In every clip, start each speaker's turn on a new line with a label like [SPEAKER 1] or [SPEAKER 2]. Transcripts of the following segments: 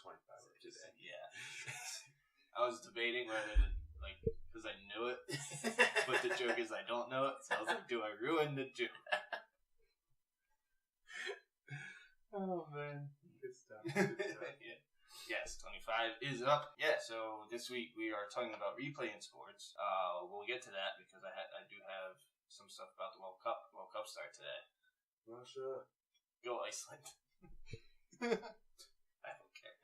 [SPEAKER 1] $25 today.
[SPEAKER 2] Yeah. I was debating whether to, because I knew it, but the joke is I don't know it, so I was like, do I ruin the joke?
[SPEAKER 1] Oh, man. Good stuff. Good stuff.
[SPEAKER 2] Yeah. Yes, 25 is up. Yeah, so this week we are talking about replaying sports. We'll get to that because I do have some stuff about the World Cup. World Cup start today.
[SPEAKER 1] Russia.
[SPEAKER 2] Go Iceland. I don't care.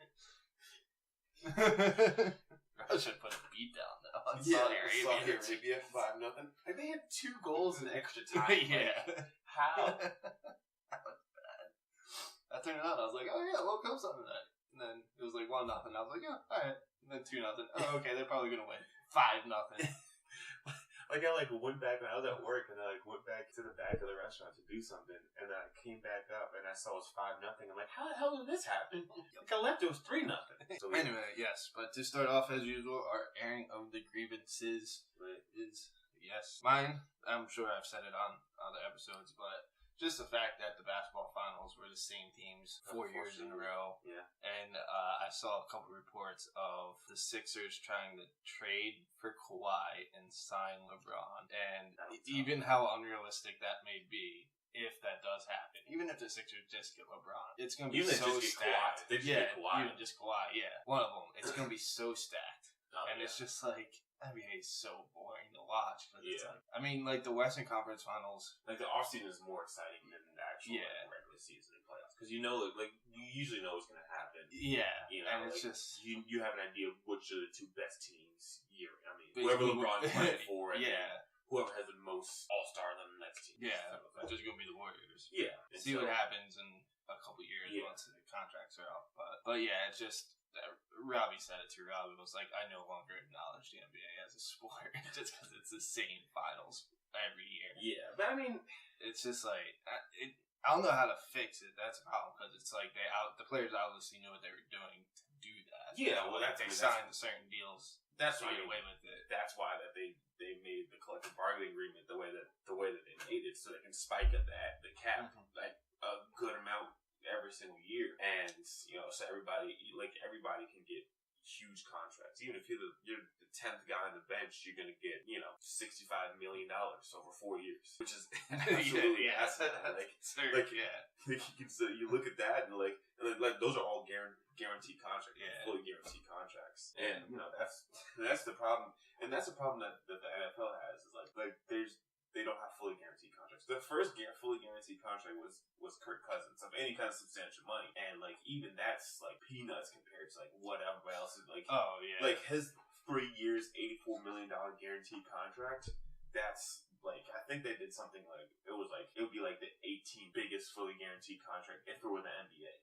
[SPEAKER 2] Russia put a beat down though on Saudi Arabia.
[SPEAKER 1] 5-0. Like they had 2 goals in extra time.
[SPEAKER 2] Yeah.
[SPEAKER 1] How?
[SPEAKER 2] That was bad. I turned it on. I was like, oh yeah, World Cup's on tonight. And then it was like 1-0. I was like, yeah, alright. And then 2-0. Oh, okay, they're probably gonna win. 5-0.
[SPEAKER 1] Like I went back when I was at work and I went back to the back of the restaurant to do something and then I came back up and I saw it was 5-0. I'm like, how the hell did this happen? Like I left, it was 3-0. So
[SPEAKER 2] anyway, yes, but to start off as usual, our airing of the grievances is yes. Mine, I'm sure I've said it on other episodes, but just the fact that the basketball finals were the same teams 4 years in a row.
[SPEAKER 1] Yeah.
[SPEAKER 2] And I saw a couple reports of the Sixers trying to trade for Kawhi and sign LeBron. And even how unrealistic that may be, if that does happen, even if the Sixers just get LeBron, it's going to be so stacked.
[SPEAKER 1] Get Kawhi.
[SPEAKER 2] Even just Kawhi, yeah. One of them. It's going to be so stacked. It's just like, NBA is so boring to watch. It's like, I mean, like the Western Conference Finals,
[SPEAKER 1] like the offseason is more exciting than the actual regular season and playoffs because you know, like you usually know what's going to happen.
[SPEAKER 2] Yeah,
[SPEAKER 1] you know,
[SPEAKER 2] and it's
[SPEAKER 1] like,
[SPEAKER 2] just
[SPEAKER 1] you have an idea of which are the 2 best teams year. I mean, whoever LeBron's playing for, and whoever has the most All-Stars on the next team.
[SPEAKER 2] Yeah, it's just going to be the Warriors.
[SPEAKER 1] Yeah,
[SPEAKER 2] see what happens in a couple years once the contracts are up. But yeah, it's just. Robbie said it too. Robbie was like, I no longer acknowledge the NBA as a sport just because it's the same finals every year.
[SPEAKER 1] Yeah, but I mean,
[SPEAKER 2] it's just like I don't know how to fix it. That's a problem because it's like the players obviously knew what they were doing to do that.
[SPEAKER 1] Yeah, well,
[SPEAKER 2] they signed certain deals.
[SPEAKER 1] That's
[SPEAKER 2] to get away with it.
[SPEAKER 1] That's why that they made the collective bargaining agreement the way that they made it, so they can spike at the cap like a good amount every single year, and you know, so everybody can get huge contracts. Even if you're the 10th guy on the bench, you're gonna get $65 million over 4 years, which is absolutely massive. So you look at that and like those are all guaranteed contracts, fully guaranteed contracts, and that's the problem, and that's the problem that the NFL has is like they don't have fully guaranteed contracts. The first fully guaranteed contract was Kirk Cousins of any kind of substantial money, and like even that's like peanuts compared to like whatever else is like. Oh yeah, like his 3 years, $84 million guaranteed contract. That's like I think they did something like it would be like the 18th biggest fully guaranteed contract if it were the NBA,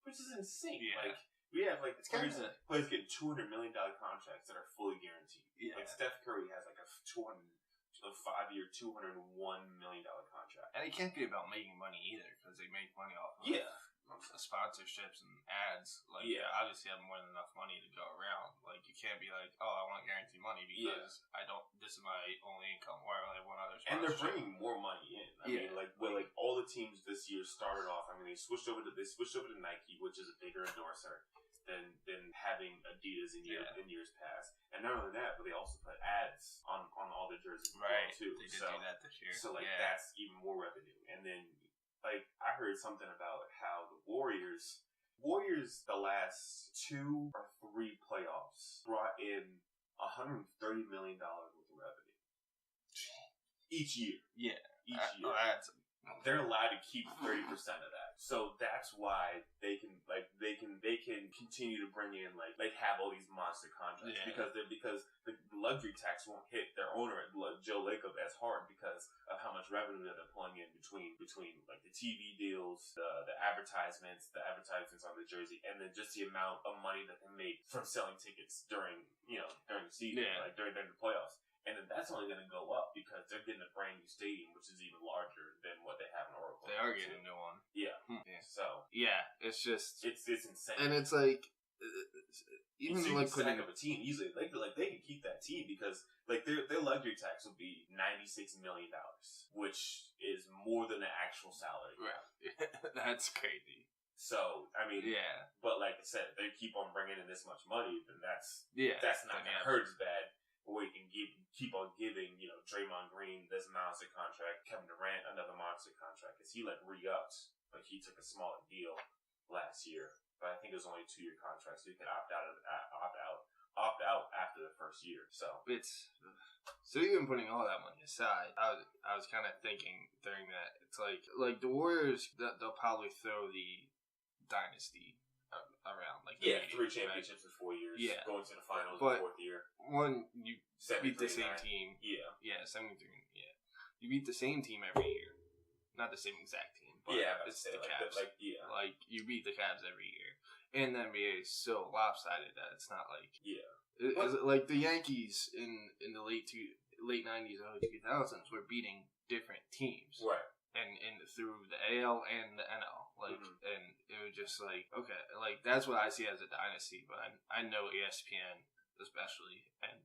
[SPEAKER 1] which is insane. Yeah. Like we have like players getting $200 million contracts that are fully guaranteed. Yeah. Like Steph Curry has like a 5-year, $201 million contract.
[SPEAKER 2] And it can't be about making money either, because they make money off of sponsorships and ads. Like, they obviously have more than enough money to go around. Like, you can't be like, oh, I want guaranteed money because this is my only income, or I only have one other sponsorship.
[SPEAKER 1] And they're bringing more money in. I mean, like all the teams this year started off, I mean, they switched over to Nike, which is a bigger endorser than having Adidas in years past. And not only that, but they also put ads on all their jerseys too.
[SPEAKER 2] They did do that this year.
[SPEAKER 1] So that's even more revenue. And then like I heard something about how the Warriors the last 2 or 3 playoffs brought in $130 million worth of revenue each year. Yeah, each year. They're allowed to keep 30% of that. So that's why they can continue to bring in like have all these monster contracts because the luxury tax won't hit their owner Joe Lacob as hard because of how much revenue that they're pulling in between like the TV deals, the advertisements on the jersey, and then just the amount of money that they make from selling tickets during the season, like during the playoffs. And then that's only going to go up because they're getting a brand new stadium, which is even larger than what they have in Oracle.
[SPEAKER 2] They are getting a new one.
[SPEAKER 1] Yeah. So
[SPEAKER 2] it's just
[SPEAKER 1] it's insane,
[SPEAKER 2] and it's like even
[SPEAKER 1] so like putting up a team easily. They can keep that team because like their luxury tax will be $96 million, which is more than the actual salary.
[SPEAKER 2] Right. That's crazy.
[SPEAKER 1] So, I mean,
[SPEAKER 2] yeah.
[SPEAKER 1] But like I said, if they keep on bringing in this much money, then that's not going to
[SPEAKER 2] Yeah.
[SPEAKER 1] hurt as bad. But we can keep on giving, Draymond Green this monster contract, Kevin Durant another monster contract, because he like re-upped, like he took a smaller deal last year, but I think it was only a 2-year contract, so you could opt out after the first year. So
[SPEAKER 2] even putting all that money aside, I was kind of thinking during that, it's like the Warriors, they'll probably throw the dynasty around, like
[SPEAKER 1] 3 championships in 4 years, going to the finals in the 4th year.
[SPEAKER 2] One, you beat the same team. 73. You beat the same team every year, not the same exact team, but it's the Cavs. Like you beat the Cavs every year, and the NBA is so lopsided that it's not like it's like the Yankees in the late 90s, early 2000s were beating different teams,
[SPEAKER 1] right?
[SPEAKER 2] And through the AL and the NL, and it was just like, okay, like that's what I see as a dynasty. But I know ESPN especially and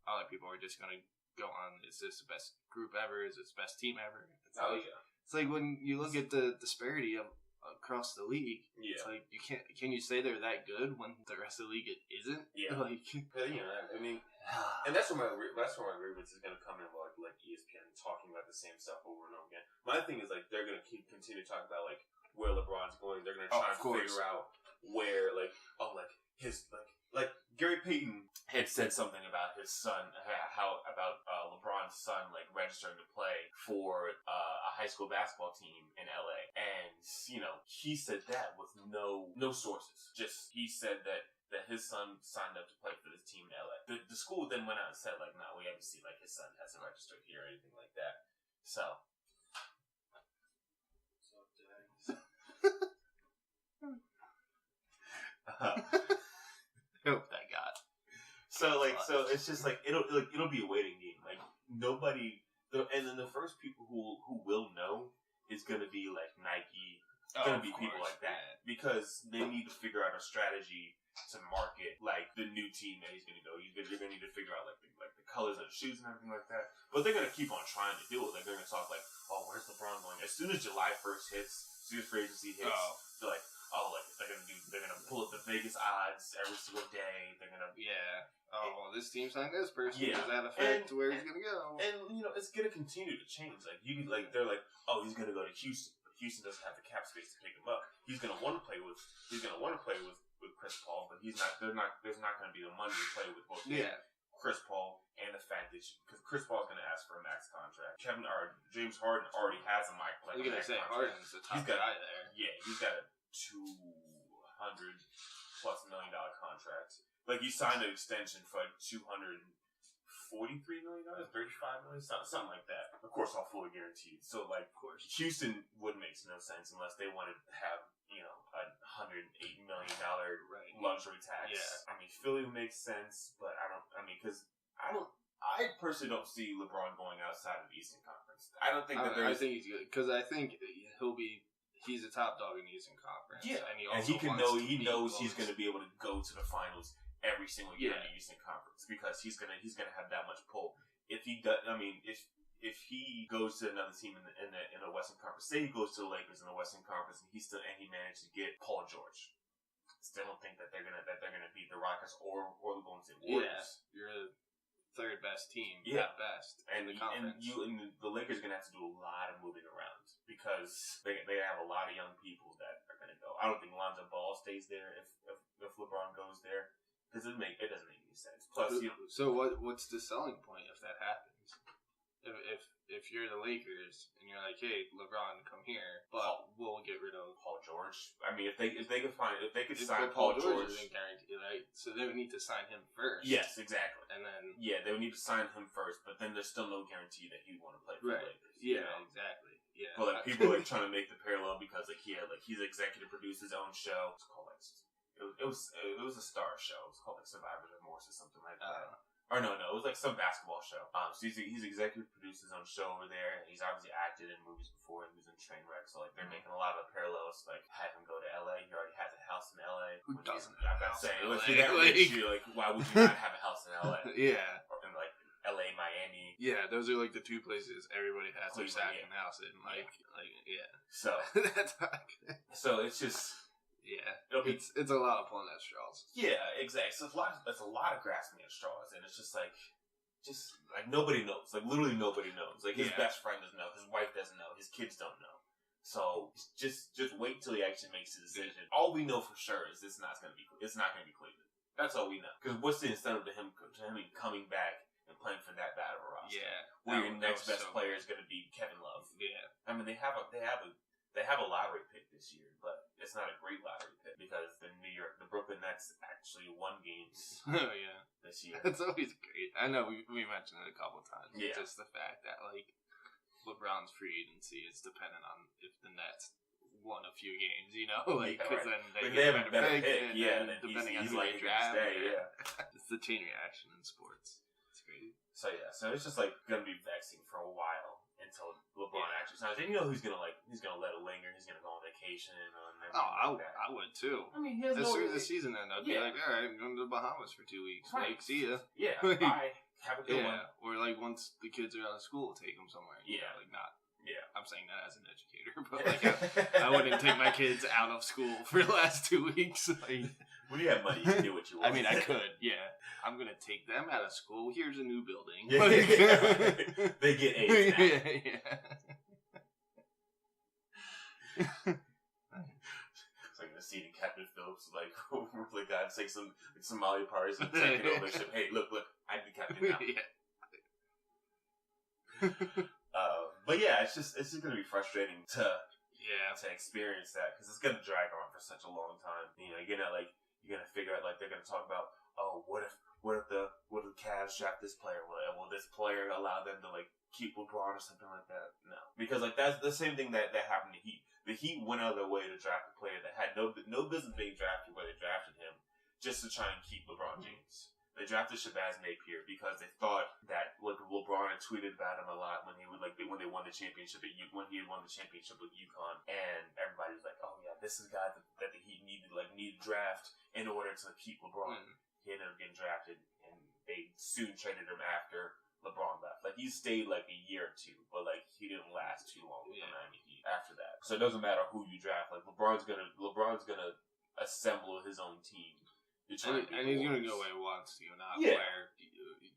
[SPEAKER 2] other people are just gonna go on. Is this the best group ever? Is this the best team ever? It's like when you look at the disparity across the league. It's like you can't. Can you say they're that good when the rest of the league isn't?
[SPEAKER 1] Yeah.
[SPEAKER 2] Like,
[SPEAKER 1] I mean, and that's where my grievance is going to come in, like ESPN talking about the same stuff over and over again. My thing is like they're going to continue to talk about like where LeBron's going. They're going to try and figure out where like Gary Payton had said something about his son, about LeBron's son like registering to play for a high school basketball team in LA, and he said that with no sources. Just he said that his son signed up to play for this team in LA. The school then went out and said like, no, we haven't seen like his son hasn't registered here or anything like that. So.
[SPEAKER 2] hope that got.
[SPEAKER 1] So it's just like it'll be a waiting game. Like nobody, and then the first people who will know is gonna be like Nike. It's gonna be people like that because they need to figure out a strategy to market like the new team that he's gonna go. You're gonna need to figure out like the colors of the shoes and everything like that. But they're gonna keep on trying to do it. Like they're gonna talk like, oh, where's LeBron going? As soon as July 1st hits, as soon as free agency hits, they're like, oh, like they're gonna pull up the Vegas odds every single day. They're gonna
[SPEAKER 2] well, this team signed this person. Does that affect where he's gonna go?
[SPEAKER 1] And it's gonna continue to change. Like they're like, oh, he's gonna go to Houston. But Houston doesn't have the cap space to pick him up. He's gonna want to play with Chris Paul, but he's not. There's not gonna be the money to play with both. Chris Paul and the fact that because Chris Paul's gonna ask for a max contract. James Harden already has a max contract.
[SPEAKER 2] Harden's the top guy there.
[SPEAKER 1] Yeah, he's got a $200+ million contract. Like he signed an extension for like $243 million, $35 million, something like that. Of course, all fully guaranteed. So like, of course, Houston would make no sense unless they wanted to have a $108 million luxury tax. Yeah. I mean, Philly makes sense, but because I personally don't see LeBron going outside of the Eastern Conference. I don't think that there's.
[SPEAKER 2] I think he's good because I think he's a top dog in the Eastern Conference.
[SPEAKER 1] Yeah,
[SPEAKER 2] and
[SPEAKER 1] he knows he's going to be able to go to the finals every single year in the Eastern Conference because he's gonna have that much pull. If he does, if he goes to another team in the Western Conference, say he goes to the Lakers in the Western Conference, and he managed to get Paul George. Still don't think that they're gonna beat the Rockets or the Golden State Warriors.
[SPEAKER 2] Yeah, you're the third best team at best
[SPEAKER 1] and
[SPEAKER 2] in the conference.
[SPEAKER 1] And the Lakers are gonna have to do a lot of moving around because they have a lot of young people that are gonna go. I don't think Lonzo Ball stays there if LeBron goes there. Because it doesn't make any sense. Plus,
[SPEAKER 2] so what's the selling point if that happens? If you're the Lakers and you're like, hey, LeBron, come here, but we'll get rid of
[SPEAKER 1] Paul George. I mean, if they could sign Paul George,
[SPEAKER 2] isn't guaranteed, right? So they would need to sign him first.
[SPEAKER 1] Yes, exactly.
[SPEAKER 2] And then
[SPEAKER 1] they would need to sign him first, but then there's still no guarantee that he'd want to play for the Lakers.
[SPEAKER 2] Yeah, exactly. Yeah.
[SPEAKER 1] But like people are trying to make the parallel because he's executive produced his own show. It's called it was a Star show. It was called like Survivor's Remorse or something like that. Or no, it was like some basketball show. So he's executive produced his own show over there, and he's obviously acted in movies before, and he was in Trainwreck. So like they're making a lot of parallels. Like have him go to LA. He already has a house in LA.
[SPEAKER 2] Who doesn't?
[SPEAKER 1] I'm not saying that makes you like why would you not have a house in LA?
[SPEAKER 2] Yeah.
[SPEAKER 1] Or in like LA, Miami.
[SPEAKER 2] Yeah, those are like the two places everybody has their second house in. So
[SPEAKER 1] that's so it's just.
[SPEAKER 2] Yeah,
[SPEAKER 1] It'll be,
[SPEAKER 2] it's a lot of pulling at straws.
[SPEAKER 1] Yeah, exactly. So it's a lot of grasping at straws, and it's just like nobody knows. Like literally nobody knows. Like his best friend doesn't know, his wife doesn't know, his kids don't know. So just wait till he actually makes a decision. All we know for sure is it's not going to be Cleveland. That's all we know. Because what's the incentive to him coming back and playing for that bad of a roster?
[SPEAKER 2] Yeah,
[SPEAKER 1] where your next best player is going to be Kevin Love.
[SPEAKER 2] Yeah,
[SPEAKER 1] I mean they have a lottery pick this year, but it's not a great lottery pick because the Brooklyn Nets actually won games.
[SPEAKER 2] Oh yeah,
[SPEAKER 1] this year.
[SPEAKER 2] It's always great. I know we mentioned it a couple times.
[SPEAKER 1] Yeah,
[SPEAKER 2] just the fact that like LeBron's free agency is dependent on if the Nets won a few games, like because then they
[SPEAKER 1] have a better pick.
[SPEAKER 2] And then depending on who they draft, it's the chain reaction in sports. It's crazy.
[SPEAKER 1] So it's just like gonna be vexing for a while until LeBron actually signs. And who's gonna let it linger. He's gonna go on vacation
[SPEAKER 2] I would too.
[SPEAKER 1] I mean,
[SPEAKER 2] as soon as the season ended, I'd be like, all right, I'm going to the Bahamas for 2 weeks.
[SPEAKER 1] Right.
[SPEAKER 2] Like, see ya.
[SPEAKER 1] Yeah, bye. Have a good one.
[SPEAKER 2] Or like once the kids are out of school, take them somewhere.
[SPEAKER 1] Yeah,
[SPEAKER 2] like not.
[SPEAKER 1] Yeah,
[SPEAKER 2] I'm saying that as an educator, but like I wouldn't take my kids out of school for the last 2 weeks. Like,
[SPEAKER 1] when you have money, you can do what you want.
[SPEAKER 2] I mean, I could. Yeah, I'm gonna take them out of school. Here's a new building.
[SPEAKER 1] They get A's now.
[SPEAKER 2] Yeah.
[SPEAKER 1] It's like the scene in Captain Phillips, like God take some Somali parties and take it over and shit. Hey, look, I'm the captain now. But yeah, it's just gonna be frustrating to experience that because it's gonna drag on for such a long time. You're gonna figure out like they're gonna talk about, oh, what if the Cavs draft this player? Will this player allow them to like keep LeBron or something like that? No, because like that's the same thing that happened to Heat. The Heat went out of their way to draft a player that had no business being drafted, but they drafted him just to try and keep LeBron James. They drafted Shabazz Napier because they thought that LeBron had tweeted about him a lot when they won the championship when he had won the championship with UConn, and everybody was like, "Oh yeah, this is a guy that the Heat needed draft in order to keep LeBron." He ended up getting drafted, and they soon traded him after LeBron left. Like he stayed like a year or two, but like he didn't last too long with the Miami Heat after that. So it doesn't matter who you draft. Like LeBron's gonna assemble his own team.
[SPEAKER 2] And he's gonna go where he wants to, not where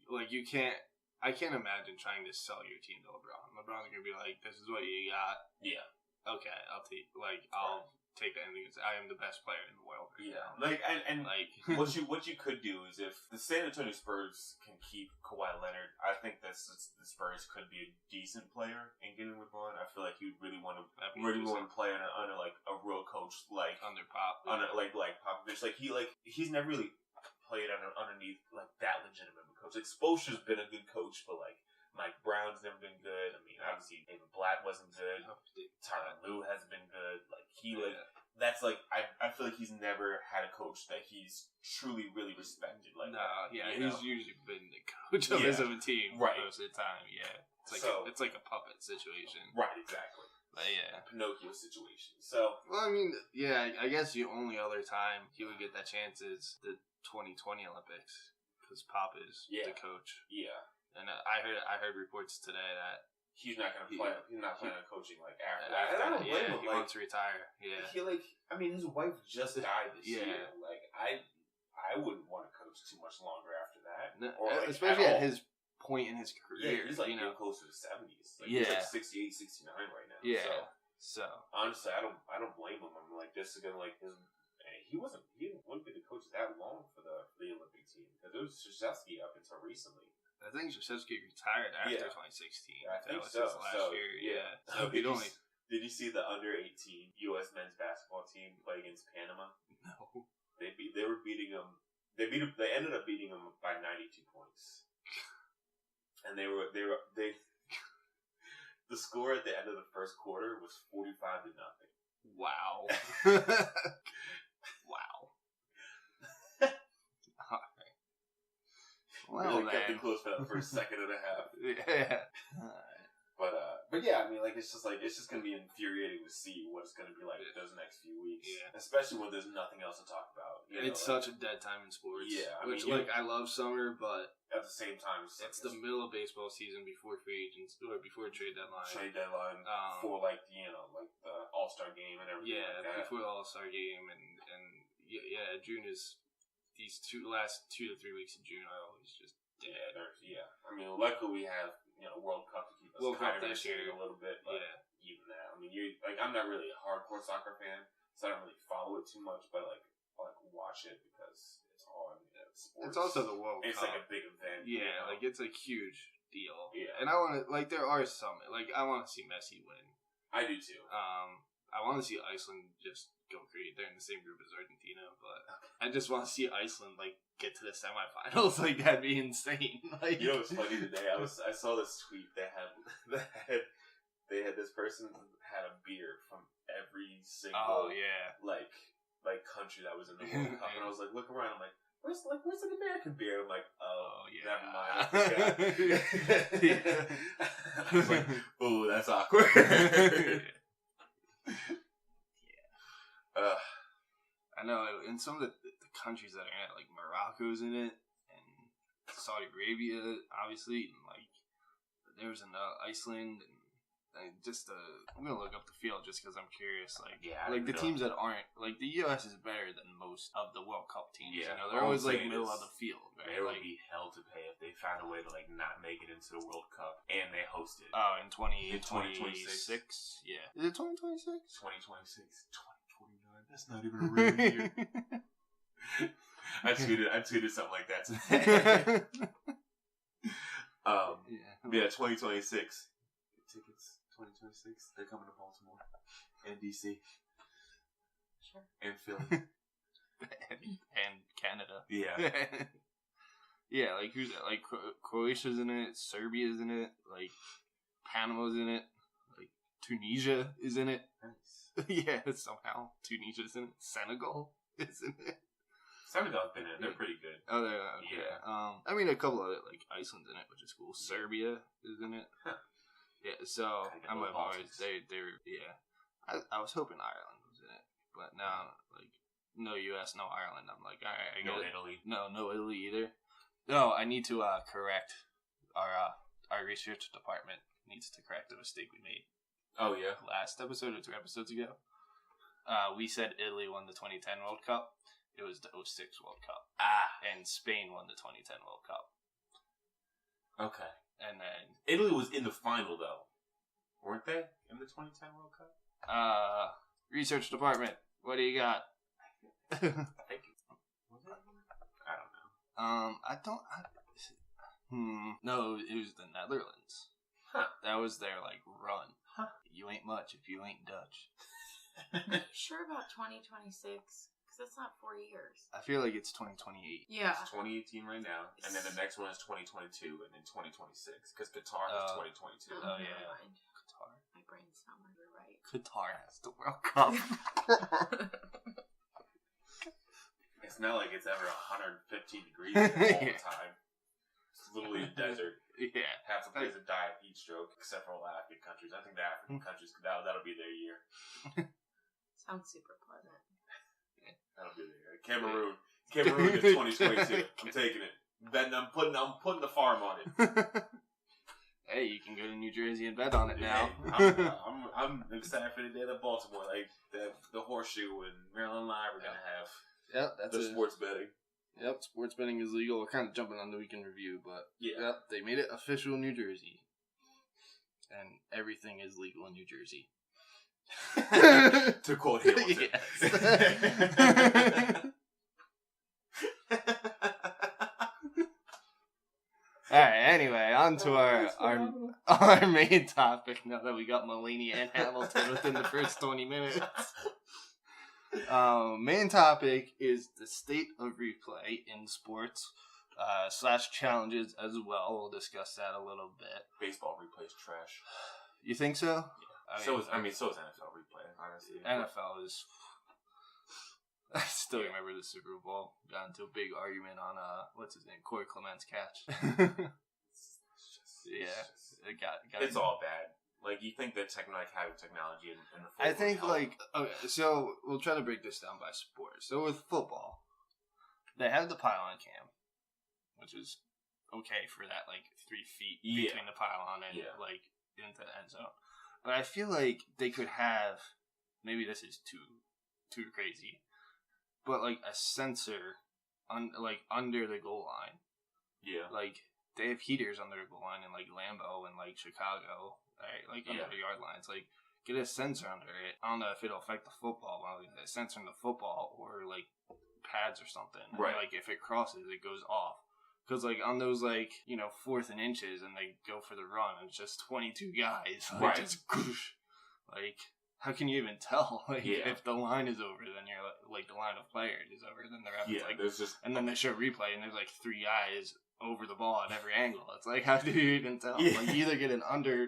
[SPEAKER 2] like you can't. I can't imagine trying to sell your team to LeBron. LeBron's gonna be like, "This is what you got."
[SPEAKER 1] Yeah.
[SPEAKER 2] Okay, I'll take. I'll take that. I am the best player in the world.
[SPEAKER 1] Right now. What you could do is if the San Antonio Spurs can keep Kawhi Leonard, I think the Spurs could be a decent player and get him with LeBron. I feel like he would really want to play under like a real coach like
[SPEAKER 2] under Pop,
[SPEAKER 1] like Popovich. Like he's never really played underneath like that legitimate coach. Like Spoelstra's been a good coach, but like Mike Brown's never been good. I mean, obviously David Blatt wasn't good. Tyronn Lue hasn't been good. That's like I feel like he's never had a coach that he's truly really respected.
[SPEAKER 2] He's usually been the coach of his own team most of the time. Yeah, it's like a puppet situation.
[SPEAKER 1] Right, exactly.
[SPEAKER 2] A
[SPEAKER 1] Pinocchio situation. So,
[SPEAKER 2] well, I mean, I guess the only other time he would get that chance is the 2020 Olympics because Pop is the coach. Yeah, and I heard reports today that
[SPEAKER 1] he's not going to play. He's not planning on coaching after
[SPEAKER 2] that.
[SPEAKER 1] I don't blame him.
[SPEAKER 2] He wants to retire. Yeah,
[SPEAKER 1] his wife just died this year. I wouldn't want to coach too much longer after that.
[SPEAKER 2] No, especially at his point in his career.
[SPEAKER 1] Yeah, he's getting close to the 70s. He's 68, 69 right now.
[SPEAKER 2] Yeah. So
[SPEAKER 1] honestly, I don't blame him. I'm like, this is gonna he wouldn't be the coach that long for the Olympic team because it was Krzyzewski up until recently.
[SPEAKER 2] I think Krzyzewski retired after 2016.
[SPEAKER 1] I think
[SPEAKER 2] so. His last year. Yeah. So
[SPEAKER 1] did you see the under 18 U.S. men's basketball team play against Panama?
[SPEAKER 2] No.
[SPEAKER 1] They were beating them. They ended up beating them by 92 points. And the score at the end of the first quarter was 45-0.
[SPEAKER 2] Wow. Wow. All right. Well,
[SPEAKER 1] really kept it close for that first second and a half.
[SPEAKER 2] Yeah. All right.
[SPEAKER 1] But yeah, I mean, it's just gonna be infuriating to see what it's gonna be like those next few weeks.
[SPEAKER 2] Yeah.
[SPEAKER 1] Especially when there's nothing else to talk about.
[SPEAKER 2] It's such a dead time in sports.
[SPEAKER 1] Yeah.
[SPEAKER 2] I love summer, but
[SPEAKER 1] at the same time,
[SPEAKER 2] it's the middle of baseball season before free agents or before trade deadline.
[SPEAKER 1] For like the All-Star game and everything.
[SPEAKER 2] Yeah,
[SPEAKER 1] like that.
[SPEAKER 2] before the All-Star game and June is these last 2 to 3 weeks of June are always just dead.
[SPEAKER 1] Yeah. I mean, luckily we have World Cup to keep us kind of entertaining a little bit. But even that, I mean, I'm not really a hardcore soccer fan, so I don't really follow it too much. But like watch it because it's on. Sports.
[SPEAKER 2] It's also the World Cup.
[SPEAKER 1] It's like a big event.
[SPEAKER 2] Yeah, like it's a huge deal.
[SPEAKER 1] Yeah,
[SPEAKER 2] and I want to there are some I want to see Messi win.
[SPEAKER 1] I do too.
[SPEAKER 2] I want to see Iceland just go great. They're in the same group as Argentina, but I just want to see Iceland get to the semifinals. That'd be insane.
[SPEAKER 1] You know what's funny today? I saw this tweet. They had this person had a beer from every single country that was in the World Cup, and I was like, look around. I'm like, where's an American beer? I'm like, never mind. I forgot. I was like, ooh, that's awkward.
[SPEAKER 2] I know, and some of the countries that are in it, like Morocco's in it, and Saudi Arabia, obviously, and there was Iceland, and I'm gonna look up the field just because I'm curious. The teams that aren't the U.S. is better than most of the World Cup teams.
[SPEAKER 1] Yeah,
[SPEAKER 2] they're always middle of the field. Right?
[SPEAKER 1] There would be hell to pay if they found a way to not make it into the World Cup and they host it.
[SPEAKER 2] Oh, in 2026. Yeah, is it 2026?
[SPEAKER 1] 2026, 2029. That's not even a real year. I tweeted something like that today. 2026 tickets. 2026. They're coming to Baltimore and DC.
[SPEAKER 2] Sure.
[SPEAKER 1] And Philly.
[SPEAKER 2] and Canada.
[SPEAKER 1] Yeah.
[SPEAKER 2] Yeah, who's Croatia's in it, Serbia's in it, Panama's in it, Tunisia is in it.
[SPEAKER 1] Nice.
[SPEAKER 2] Yeah, somehow Tunisia's in it. Senegal is in it.
[SPEAKER 1] Senegal's been in it. They're pretty good.
[SPEAKER 2] Oh, they're okay. Yeah. I mean, a couple of it, Iceland's in it, which is cool. Serbia is in it.
[SPEAKER 1] Huh.
[SPEAKER 2] Yeah, so I'm I was hoping Ireland was in it, but now no U.S., no Ireland. I'm all right, I get it.
[SPEAKER 1] Italy.
[SPEAKER 2] No Italy either. No, I need to correct our research department needs to correct a mistake we made.
[SPEAKER 1] Oh yeah,
[SPEAKER 2] last episode or 2 episodes ago, we said Italy won the 2010 World Cup. It was the 2006 World Cup. And Spain won the 2010 World Cup.
[SPEAKER 1] Okay.
[SPEAKER 2] And then
[SPEAKER 1] Italy was in the final, though, weren't they? In the 2010 World Cup?
[SPEAKER 2] Research department, what do you got?
[SPEAKER 1] I think was it? I don't know.
[SPEAKER 2] No, it was the Netherlands.
[SPEAKER 1] Huh.
[SPEAKER 2] That was their run.
[SPEAKER 1] Huh.
[SPEAKER 2] You ain't much if you ain't Dutch.
[SPEAKER 3] Sure about 2026. Because that's not 4 years.
[SPEAKER 2] I feel like it's 2028.
[SPEAKER 3] Yeah.
[SPEAKER 1] It's 2018 right now. And then the next one is 2022 and then 2026. Because Qatar is 2022.
[SPEAKER 2] Oh, yeah.
[SPEAKER 3] Mind.
[SPEAKER 2] Qatar.
[SPEAKER 3] My brain's not you're right.
[SPEAKER 2] Qatar has the World Cup.
[SPEAKER 1] It's not like it's ever 115 degrees all the time. It's literally a desert.
[SPEAKER 2] Yeah.
[SPEAKER 1] Half the place die of heat stroke, except for all the African countries. I think the African countries, that'll be their year.
[SPEAKER 3] Sounds super pleasant.
[SPEAKER 1] That'll be there. Cameroon is 2022. I'm taking it. Then I'm putting the farm on it.
[SPEAKER 2] Hey, you can go to New Jersey and bet on it now.
[SPEAKER 1] I'm excited for the day that Baltimore, the Horseshoe and Maryland Live are gonna have.
[SPEAKER 2] Yep, that's
[SPEAKER 1] sports betting.
[SPEAKER 2] Yep, sports betting is legal. We're kind of jumping on the weekend review, but yep, they made it official in New Jersey, and everything is legal in New Jersey.
[SPEAKER 1] To quote Hamilton.
[SPEAKER 2] Yes. Alright, anyway, on to our main topic now that we got Mulaney and Hamilton within the first 20 minutes. Main topic is the state of replay in sports, / challenges as well. We'll discuss that a little bit.
[SPEAKER 1] Baseball replay is trash.
[SPEAKER 2] You think so?
[SPEAKER 1] Yeah. So is NFL replay, honestly.
[SPEAKER 2] NFL is... I still remember the Super Bowl. Got into a big argument on, what's his name? Corey Clement's catch.
[SPEAKER 1] It's all bad. You think that having technology in the football
[SPEAKER 2] I think, okay, so we'll try to break this down by sport. So with football, they have the pylon cam, which is okay for that, like, 3 feet
[SPEAKER 1] Yeah.
[SPEAKER 2] between the pylon and,
[SPEAKER 1] Yeah.
[SPEAKER 2] like, into the end zone. But I feel like they could have, maybe this is too crazy, but, like, a sensor, like, under the goal line.
[SPEAKER 1] Yeah.
[SPEAKER 2] Like, they have heaters under the goal line in, like, Lambeau and, like, Chicago, right? Like, under the yard lines. Like, get a sensor under it. I don't know if it'll affect the football, but like, a sensor in the football or, like, pads or something. And,
[SPEAKER 1] Right.
[SPEAKER 2] like, if it crosses, it goes off. Because, like, on those, like, 4th and inches and they go for the run, and it's just 22 guys. Like,
[SPEAKER 1] Right.
[SPEAKER 2] just, like, how can you even tell? Like, if the line is over, then you're, like, the line of players is over, then the ref is, like,
[SPEAKER 1] there's just...
[SPEAKER 2] and then they show replay, and there's, like, 3 guys over the ball at every angle. It's like, how do you even tell?
[SPEAKER 1] Yeah.
[SPEAKER 2] Like, you either get an under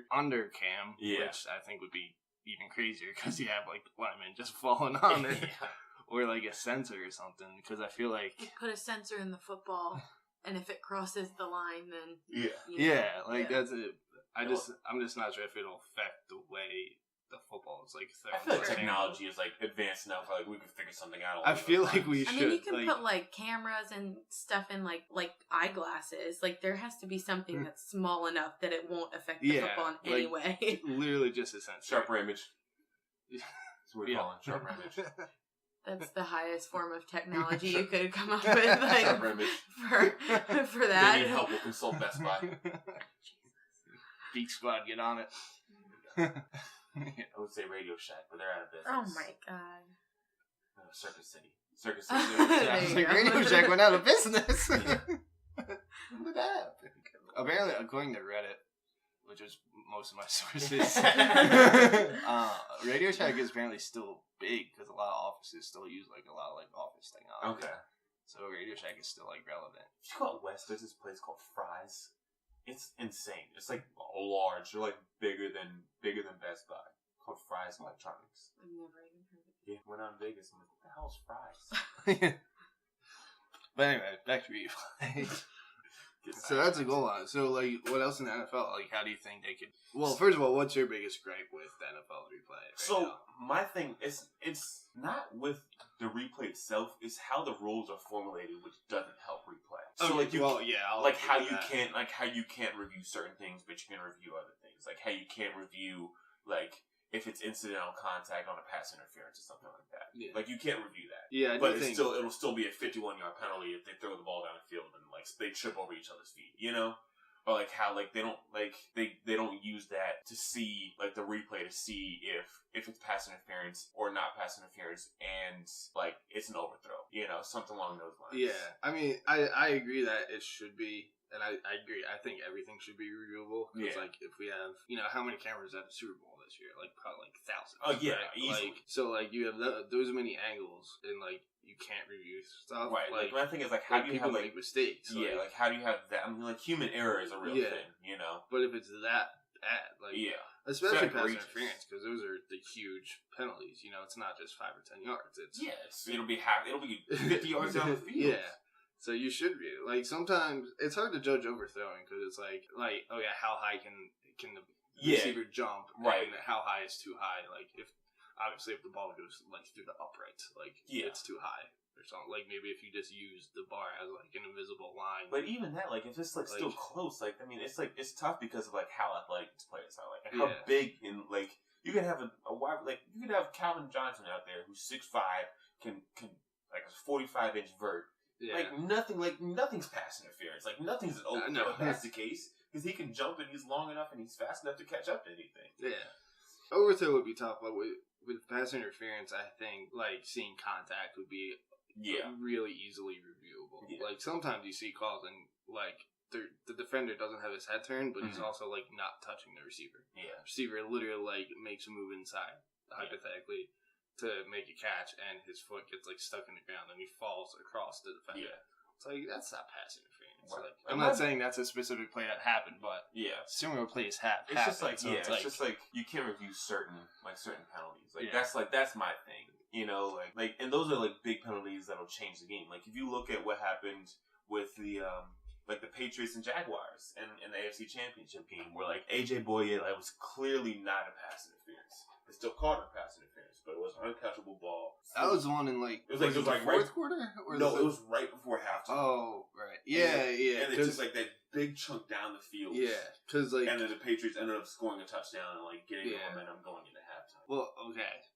[SPEAKER 2] cam,
[SPEAKER 1] Yeah.
[SPEAKER 2] which I think would be even crazier, because you have, like, the lineman just falling on it. Or, like, a sensor or something, because I feel like...
[SPEAKER 3] You put a sensor in the football, and if it crosses the line, then...
[SPEAKER 2] That's it. I'm just not sure if it'll affect the way the football is, like,
[SPEAKER 1] I feel like technology is, like, advanced enough, like, we can figure something out.
[SPEAKER 2] I feel like we should.
[SPEAKER 3] I mean, you can put, like, cameras and stuff in, like eyeglasses. Like, there has to be something that's small enough that it won't affect the football in any way.
[SPEAKER 2] Literally just a sensor.
[SPEAKER 1] Sharper image. That's what we call it, sharper image.
[SPEAKER 3] That's the highest form of technology you could come up with, like,
[SPEAKER 1] Sharper image.
[SPEAKER 3] for that.
[SPEAKER 1] They need help, we'll consult Best Buy.
[SPEAKER 2] SportsSqwad, get on it.
[SPEAKER 1] I would say Radio Shack, but they're out of business.
[SPEAKER 3] Oh my god.
[SPEAKER 1] No, Circus City. Circus City.
[SPEAKER 3] There you go.
[SPEAKER 2] Radio Shack went out of business. When did that happen? Apparently, according to Reddit, which is most of my sources, Radio Shack is apparently still big because a lot of offices still use like a lot of like office technology.
[SPEAKER 1] Okay.
[SPEAKER 2] So Radio Shack is still like relevant.
[SPEAKER 1] If you go out west, there's this place called Fry's. It's insane. It's like large. They're like bigger than Best Buy. Called Fry's Electronics.
[SPEAKER 3] I've never even heard of it.
[SPEAKER 1] Yeah, went out in Vegas. I'm like, what the hell's Fry's?
[SPEAKER 2] But anyway, back to replay. So that's a goal line. So, like, what else in the NFL? Like, how do you think they could... Well, first of all, what's your biggest gripe with the NFL replay now?
[SPEAKER 1] My thing is, it's not with the replay itself, it's how the rules are formulated, which doesn't help replay. So, how you can't review certain things, but you can review other things. Like, how you can't review, like, if it's incidental contact on a pass interference or something like that. Yeah. Like, you can't review that.
[SPEAKER 2] Yeah,
[SPEAKER 1] but it'll still be a 51-yard penalty if they throw the ball down the field and, like, they trip over each other's feet, you know? Or, like, how, like, they don't use that to see, like, the replay to see if it's pass interference or not pass interference and, like, it's an overthrow, you know? Something along those lines.
[SPEAKER 2] Yeah. I mean, I agree that it should be. And I agree. I think everything should be reviewable. Because, like, if we have, how many cameras at the Super Bowl this year? Like, probably like thousands.
[SPEAKER 1] Oh, yeah,
[SPEAKER 2] right?
[SPEAKER 1] easily.
[SPEAKER 2] Like, so, like, you have those many angles, and, like, you can't review stuff.
[SPEAKER 1] Right.
[SPEAKER 2] Like,
[SPEAKER 1] my thing is, like, how do you
[SPEAKER 2] people
[SPEAKER 1] have, like...
[SPEAKER 2] make mistakes.
[SPEAKER 1] Yeah, like, how do you have that? I mean, like, human error is a real thing, you know?
[SPEAKER 2] But if it's that bad, like... Yeah. Especially pass interference, because those are the huge penalties. You know, it's not just 5 or 10 yards.
[SPEAKER 1] It'll be 50 yards down the field.
[SPEAKER 2] Yeah. So you should be like sometimes it's hard to judge overthrowing because it's like okay, how high can the receiver jump?
[SPEAKER 1] Right.
[SPEAKER 2] And how high is too high? Like if the ball goes like through the uprights, like it's too high or something. Like maybe if you just use the bar as like an invisible line.
[SPEAKER 1] But even that, like if it's like still close, like I mean, it's tough because of like how athletic these players are, like and how big and like you can have a wide like you could have Calvin Johnson out there who's 6'5", can like a 45-inch vert.
[SPEAKER 2] Yeah.
[SPEAKER 1] Nothing's pass interference. Like nothing's an overthrow. If that's the case, because he can jump and he's long enough and he's fast enough to catch up to anything.
[SPEAKER 2] Yeah, overthrow would be tough, but with pass interference, I think like seeing contact would be really easily reviewable. Yeah. Like sometimes you see calls and like the defender doesn't have his head turned, but he's also like not touching the receiver. Yeah, receiver literally like makes a move inside hypothetically. To make a catch, and his foot gets like stuck in the ground, and he falls across the defender. Yeah, it's like that's not pass interference. Right. Like, I'm not saying that's a specific play that happened, but similar plays happen.
[SPEAKER 1] It's just like it's just like you can't review certain penalties. Like that's my thing. You know, like and those are like big penalties that'll change the game. Like if you look at what happened with the like the Patriots and Jaguars in the AFC Championship game, where like AJ Boye was clearly not a pass interference. They still called it pass interference, but it was an uncatchable ball.
[SPEAKER 2] That was one in like
[SPEAKER 1] it was like
[SPEAKER 2] fourth quarter.
[SPEAKER 1] Or no, it was right before halftime.
[SPEAKER 2] Oh, right, yeah.
[SPEAKER 1] And it's just like that big chunk down the field.
[SPEAKER 2] Yeah, because like,
[SPEAKER 1] and then the Patriots ended up scoring a touchdown and like getting the momentum going into halftime.
[SPEAKER 2] Well, okay.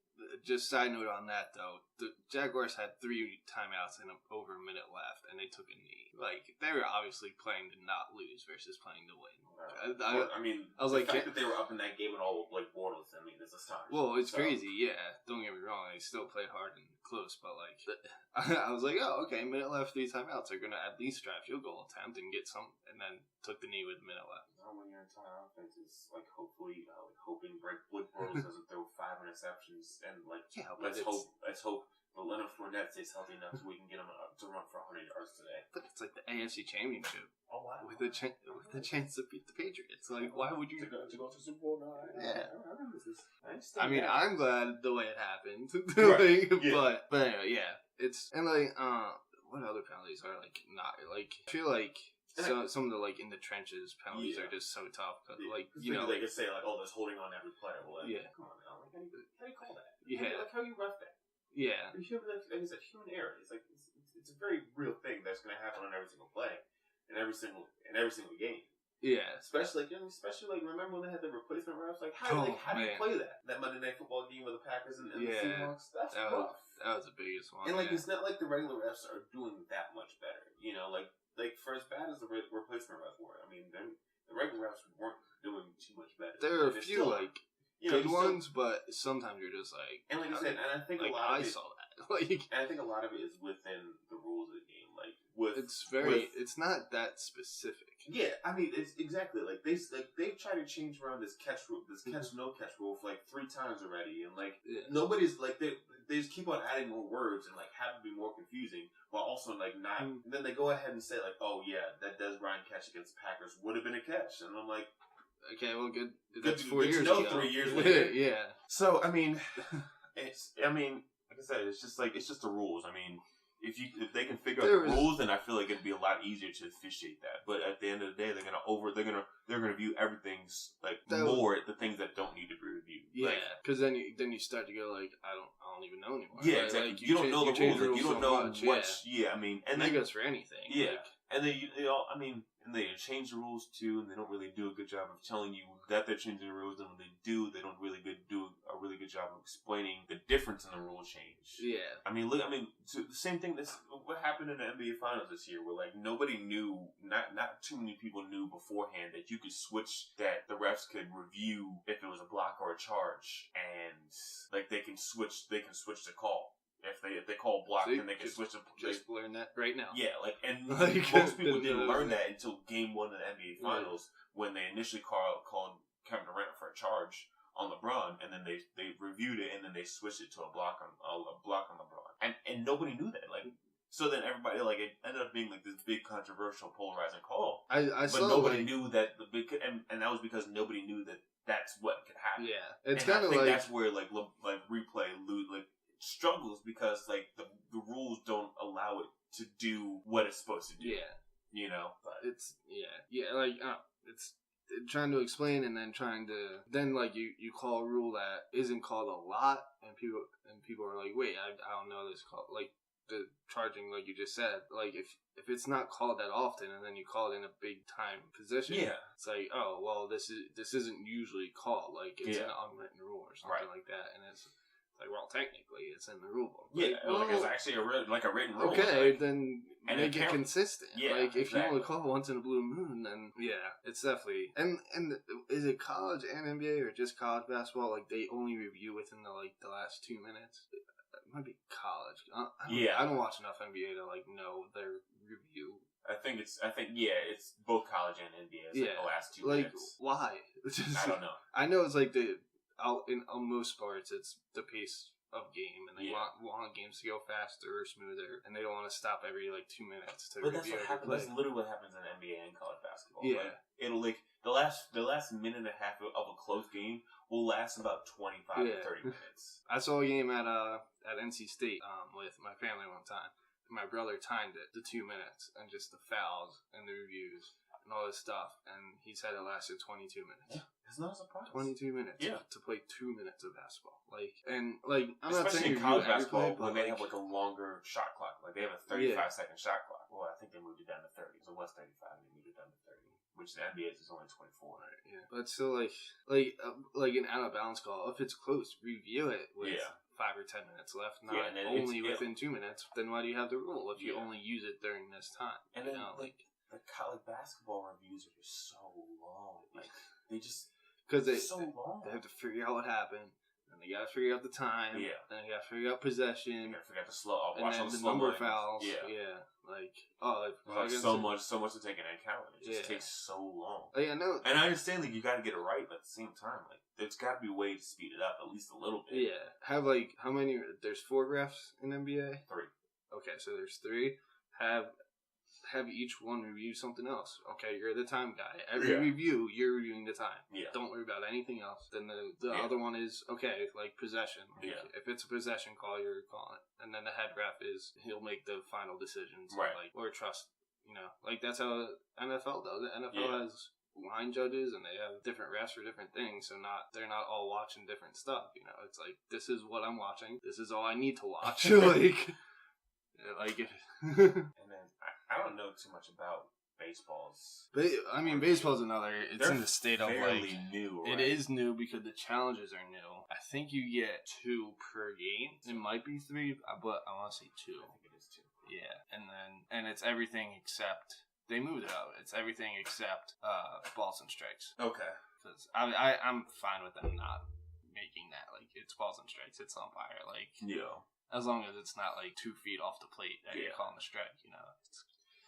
[SPEAKER 2] Just side note on that though, the Jaguars had 3 timeouts and over a minute left, and they took a knee. Like they were obviously playing to not lose versus playing to win.
[SPEAKER 1] I was like, the fact that they were up in that game at all, like borderless. I mean, it's astonishing.
[SPEAKER 2] Well, it's crazy. Yeah, don't get me wrong. They still played hard and close, but like, I was like, oh, okay, minute left, 3 timeouts. They're gonna at least try a field goal attempt and get some, and then took the knee with a minute left.
[SPEAKER 1] When your entire offense is like hoping Blake Bortles doesn't throw 5 interceptions, and like let's hope Leonard Fournette stays healthy enough so we can get him to run for 100 yards today.
[SPEAKER 2] But it's like the AFC Championship.
[SPEAKER 1] Oh wow!
[SPEAKER 2] With a chance to beat the Patriots. Like, why would you
[SPEAKER 1] to go to Super Bowl? No,
[SPEAKER 2] yeah.
[SPEAKER 1] I
[SPEAKER 2] mean, I'm glad the way it happened.
[SPEAKER 1] Right.
[SPEAKER 2] But anyway, yeah. It's and like what other penalties are like not like I feel like. So some of the like in the trenches penalties are just so tough. Like
[SPEAKER 1] they could say like, "Oh, there's holding on every player." Well, like, come on now, like how do you call that?
[SPEAKER 2] Yeah,
[SPEAKER 1] like how you ref that?
[SPEAKER 2] Yeah,
[SPEAKER 1] like I said, human error. It's like it's a very real thing that's going to happen on every single play, in every single game.
[SPEAKER 2] Yeah,
[SPEAKER 1] especially remember when they had the replacement refs? Like how do you play that Monday Night Football game with the Packers and the Seahawks? That's rough. That was
[SPEAKER 2] the biggest one.
[SPEAKER 1] And like it's not like the regular refs are doing that much better. Like for as bad as the replacement refs were, I mean, the regular refs weren't doing too much better.
[SPEAKER 2] There are a few good ones, but sometimes you're just like,
[SPEAKER 1] and like I said, and I think a lot of it,
[SPEAKER 2] saw that. And
[SPEAKER 1] I think a lot of it is within the rules of the game. Like it's not that specific. Yeah, I mean, it's exactly like they've tried to change around this catch rule, this catch no catch rule for like 3 times already, and like nobody's like they just keep on adding more words and like have it be more confusing, while also like not. And then they go ahead and say like, oh yeah, that Des Bryant catch against the Packers would have been a catch, and I'm like,
[SPEAKER 2] okay, well, good. That's 4 years ago.
[SPEAKER 1] 3 years later,
[SPEAKER 2] yeah.
[SPEAKER 1] So I mean, like I said, it's just the rules. I mean. If they can figure out the rules, then I feel like it'd be a lot easier to officiate that. But at the end of the day, they're gonna view everything's like more the things that don't need to be reviewed.
[SPEAKER 2] Yeah, because then you start to go like I don't even know anymore.
[SPEAKER 1] Yeah, exactly. Like, you don't know the rules. Like, you don't know
[SPEAKER 2] much,
[SPEAKER 1] what. Yeah, I mean, and
[SPEAKER 2] that goes for anything.
[SPEAKER 1] Yeah, and then and they change the rules too, and they don't really do a good job of telling you that they're changing the rules. And when they do, they don't really do a really good job of explaining the difference in the rule change. Yeah, so the same thing. What happened in the NBA Finals this year, where like nobody knew, not too many people knew beforehand that you could switch, that the refs could review if it was a block or a charge, and like they can switch the call. If they call block, then they can switch them.
[SPEAKER 2] Just learn that right now.
[SPEAKER 1] Yeah, most people didn't learn that until Game 1 of the NBA Finals, when they initially called Kevin Durant for a charge on LeBron, and then they reviewed it, and then they switched it to a block on LeBron, and nobody knew that. Like, so then everybody it ended up being like this big controversial polarizing call. But nobody knew that and that was because nobody knew that that's what could happen.
[SPEAKER 2] Yeah, it's kind of like
[SPEAKER 1] that's where replay struggles, because like the rules don't allow it to do what it's supposed to do.
[SPEAKER 2] Yeah, but it's it's trying to explain, and then you call a rule that isn't called a lot, and people are like, wait, I don't know this call, like the charging, like you just said, like if it's not called that often, and then you call it in a big time position, it's like, oh well, this isn't usually called, like it's an unwritten rule or something like that, and it's like, well, technically, it's in the rule book.
[SPEAKER 1] It's actually a written rule.
[SPEAKER 2] Okay, then make it consistent.
[SPEAKER 1] Yeah,
[SPEAKER 2] if you only call once in a blue moon, then it's definitely. And is it college and NBA or just college basketball? Like they only review within the last 2 minutes. It might be college. I don't watch enough NBA to know their review.
[SPEAKER 1] I think it's both college and NBA. It's the last 2 minutes.
[SPEAKER 2] Why?
[SPEAKER 1] I don't know.
[SPEAKER 2] I know it's in most sports, it's the pace of game, and they want games to go faster or smoother, and they don't want to stop every 2 minutes to.
[SPEAKER 1] But that's what happens. That's literally what happens in NBA and college basketball. Yeah, it'll the last minute and a half of a close game will last about 25 to 30 minutes.
[SPEAKER 2] I saw a game at NC State with my family one time. my brother timed it to 2 minutes and just the fouls and the reviews and all this stuff, and he said it lasted 22 minutes.
[SPEAKER 1] Yeah, it's not a surprise.
[SPEAKER 2] 22 minutes.
[SPEAKER 1] Yeah.
[SPEAKER 2] To play 2 minutes of basketball. I'm
[SPEAKER 1] especially in college basketball when they
[SPEAKER 2] like,
[SPEAKER 1] have like a longer shot clock. Like they have a 35-second shot clock. Well, I think they moved it down to 30. So it was 35 and they moved it down to 30. Which the NBA is only 24.
[SPEAKER 2] Right, yeah. But still, like an out of bounds call, if it's close, review it with 5 or 10 minutes left, not only within 2 minutes. Then why do you have the rule if you only use it during this time?
[SPEAKER 1] And then the college basketball reviews are just so long. Like they just
[SPEAKER 2] because
[SPEAKER 1] so long.
[SPEAKER 2] They have to figure out what happened. And they gotta figure out the time. Yeah. Then they gotta figure out possession.
[SPEAKER 1] You gotta figure out the slow.
[SPEAKER 2] And then the number of fouls. Yeah. Like
[SPEAKER 1] so much to take into account. It just takes so long.
[SPEAKER 2] Yeah, no.
[SPEAKER 1] And I understand you gotta get it right, but at the same time, there's gotta be a way to speed it up at least a little bit.
[SPEAKER 2] Yeah. Have how many? There's 4 refs in NBA.
[SPEAKER 1] 3.
[SPEAKER 2] Okay, so there's 3. Have each one review something else. Okay, you're the time guy. Every review, you're reviewing the time. Yeah. Don't worry about anything else. Then the other one is, okay, like possession. Like if it's a possession call, you're calling it. And then the head ref he'll make the final decisions. Right. Or trust, that's how NFL does it. NFL has line judges and they have different refs for different things. So they're not all watching different stuff. It's like, this is what I'm watching. This is all I need to watch.
[SPEAKER 1] And then I don't know too much about baseballs.
[SPEAKER 2] Baseball's another. It's in the state of
[SPEAKER 1] new. Right?
[SPEAKER 2] It is new because the challenges are new. I think you get 2 per game. It might be 3, but I want to say 2.
[SPEAKER 1] I think it is 2.
[SPEAKER 2] Yeah, and it's everything except they moved it out. It's everything except balls and strikes.
[SPEAKER 1] Okay.
[SPEAKER 2] Because I'm fine with them not making that it's balls and strikes. It's umpire As long as it's not 2 feet off the plate that you're calling a strike,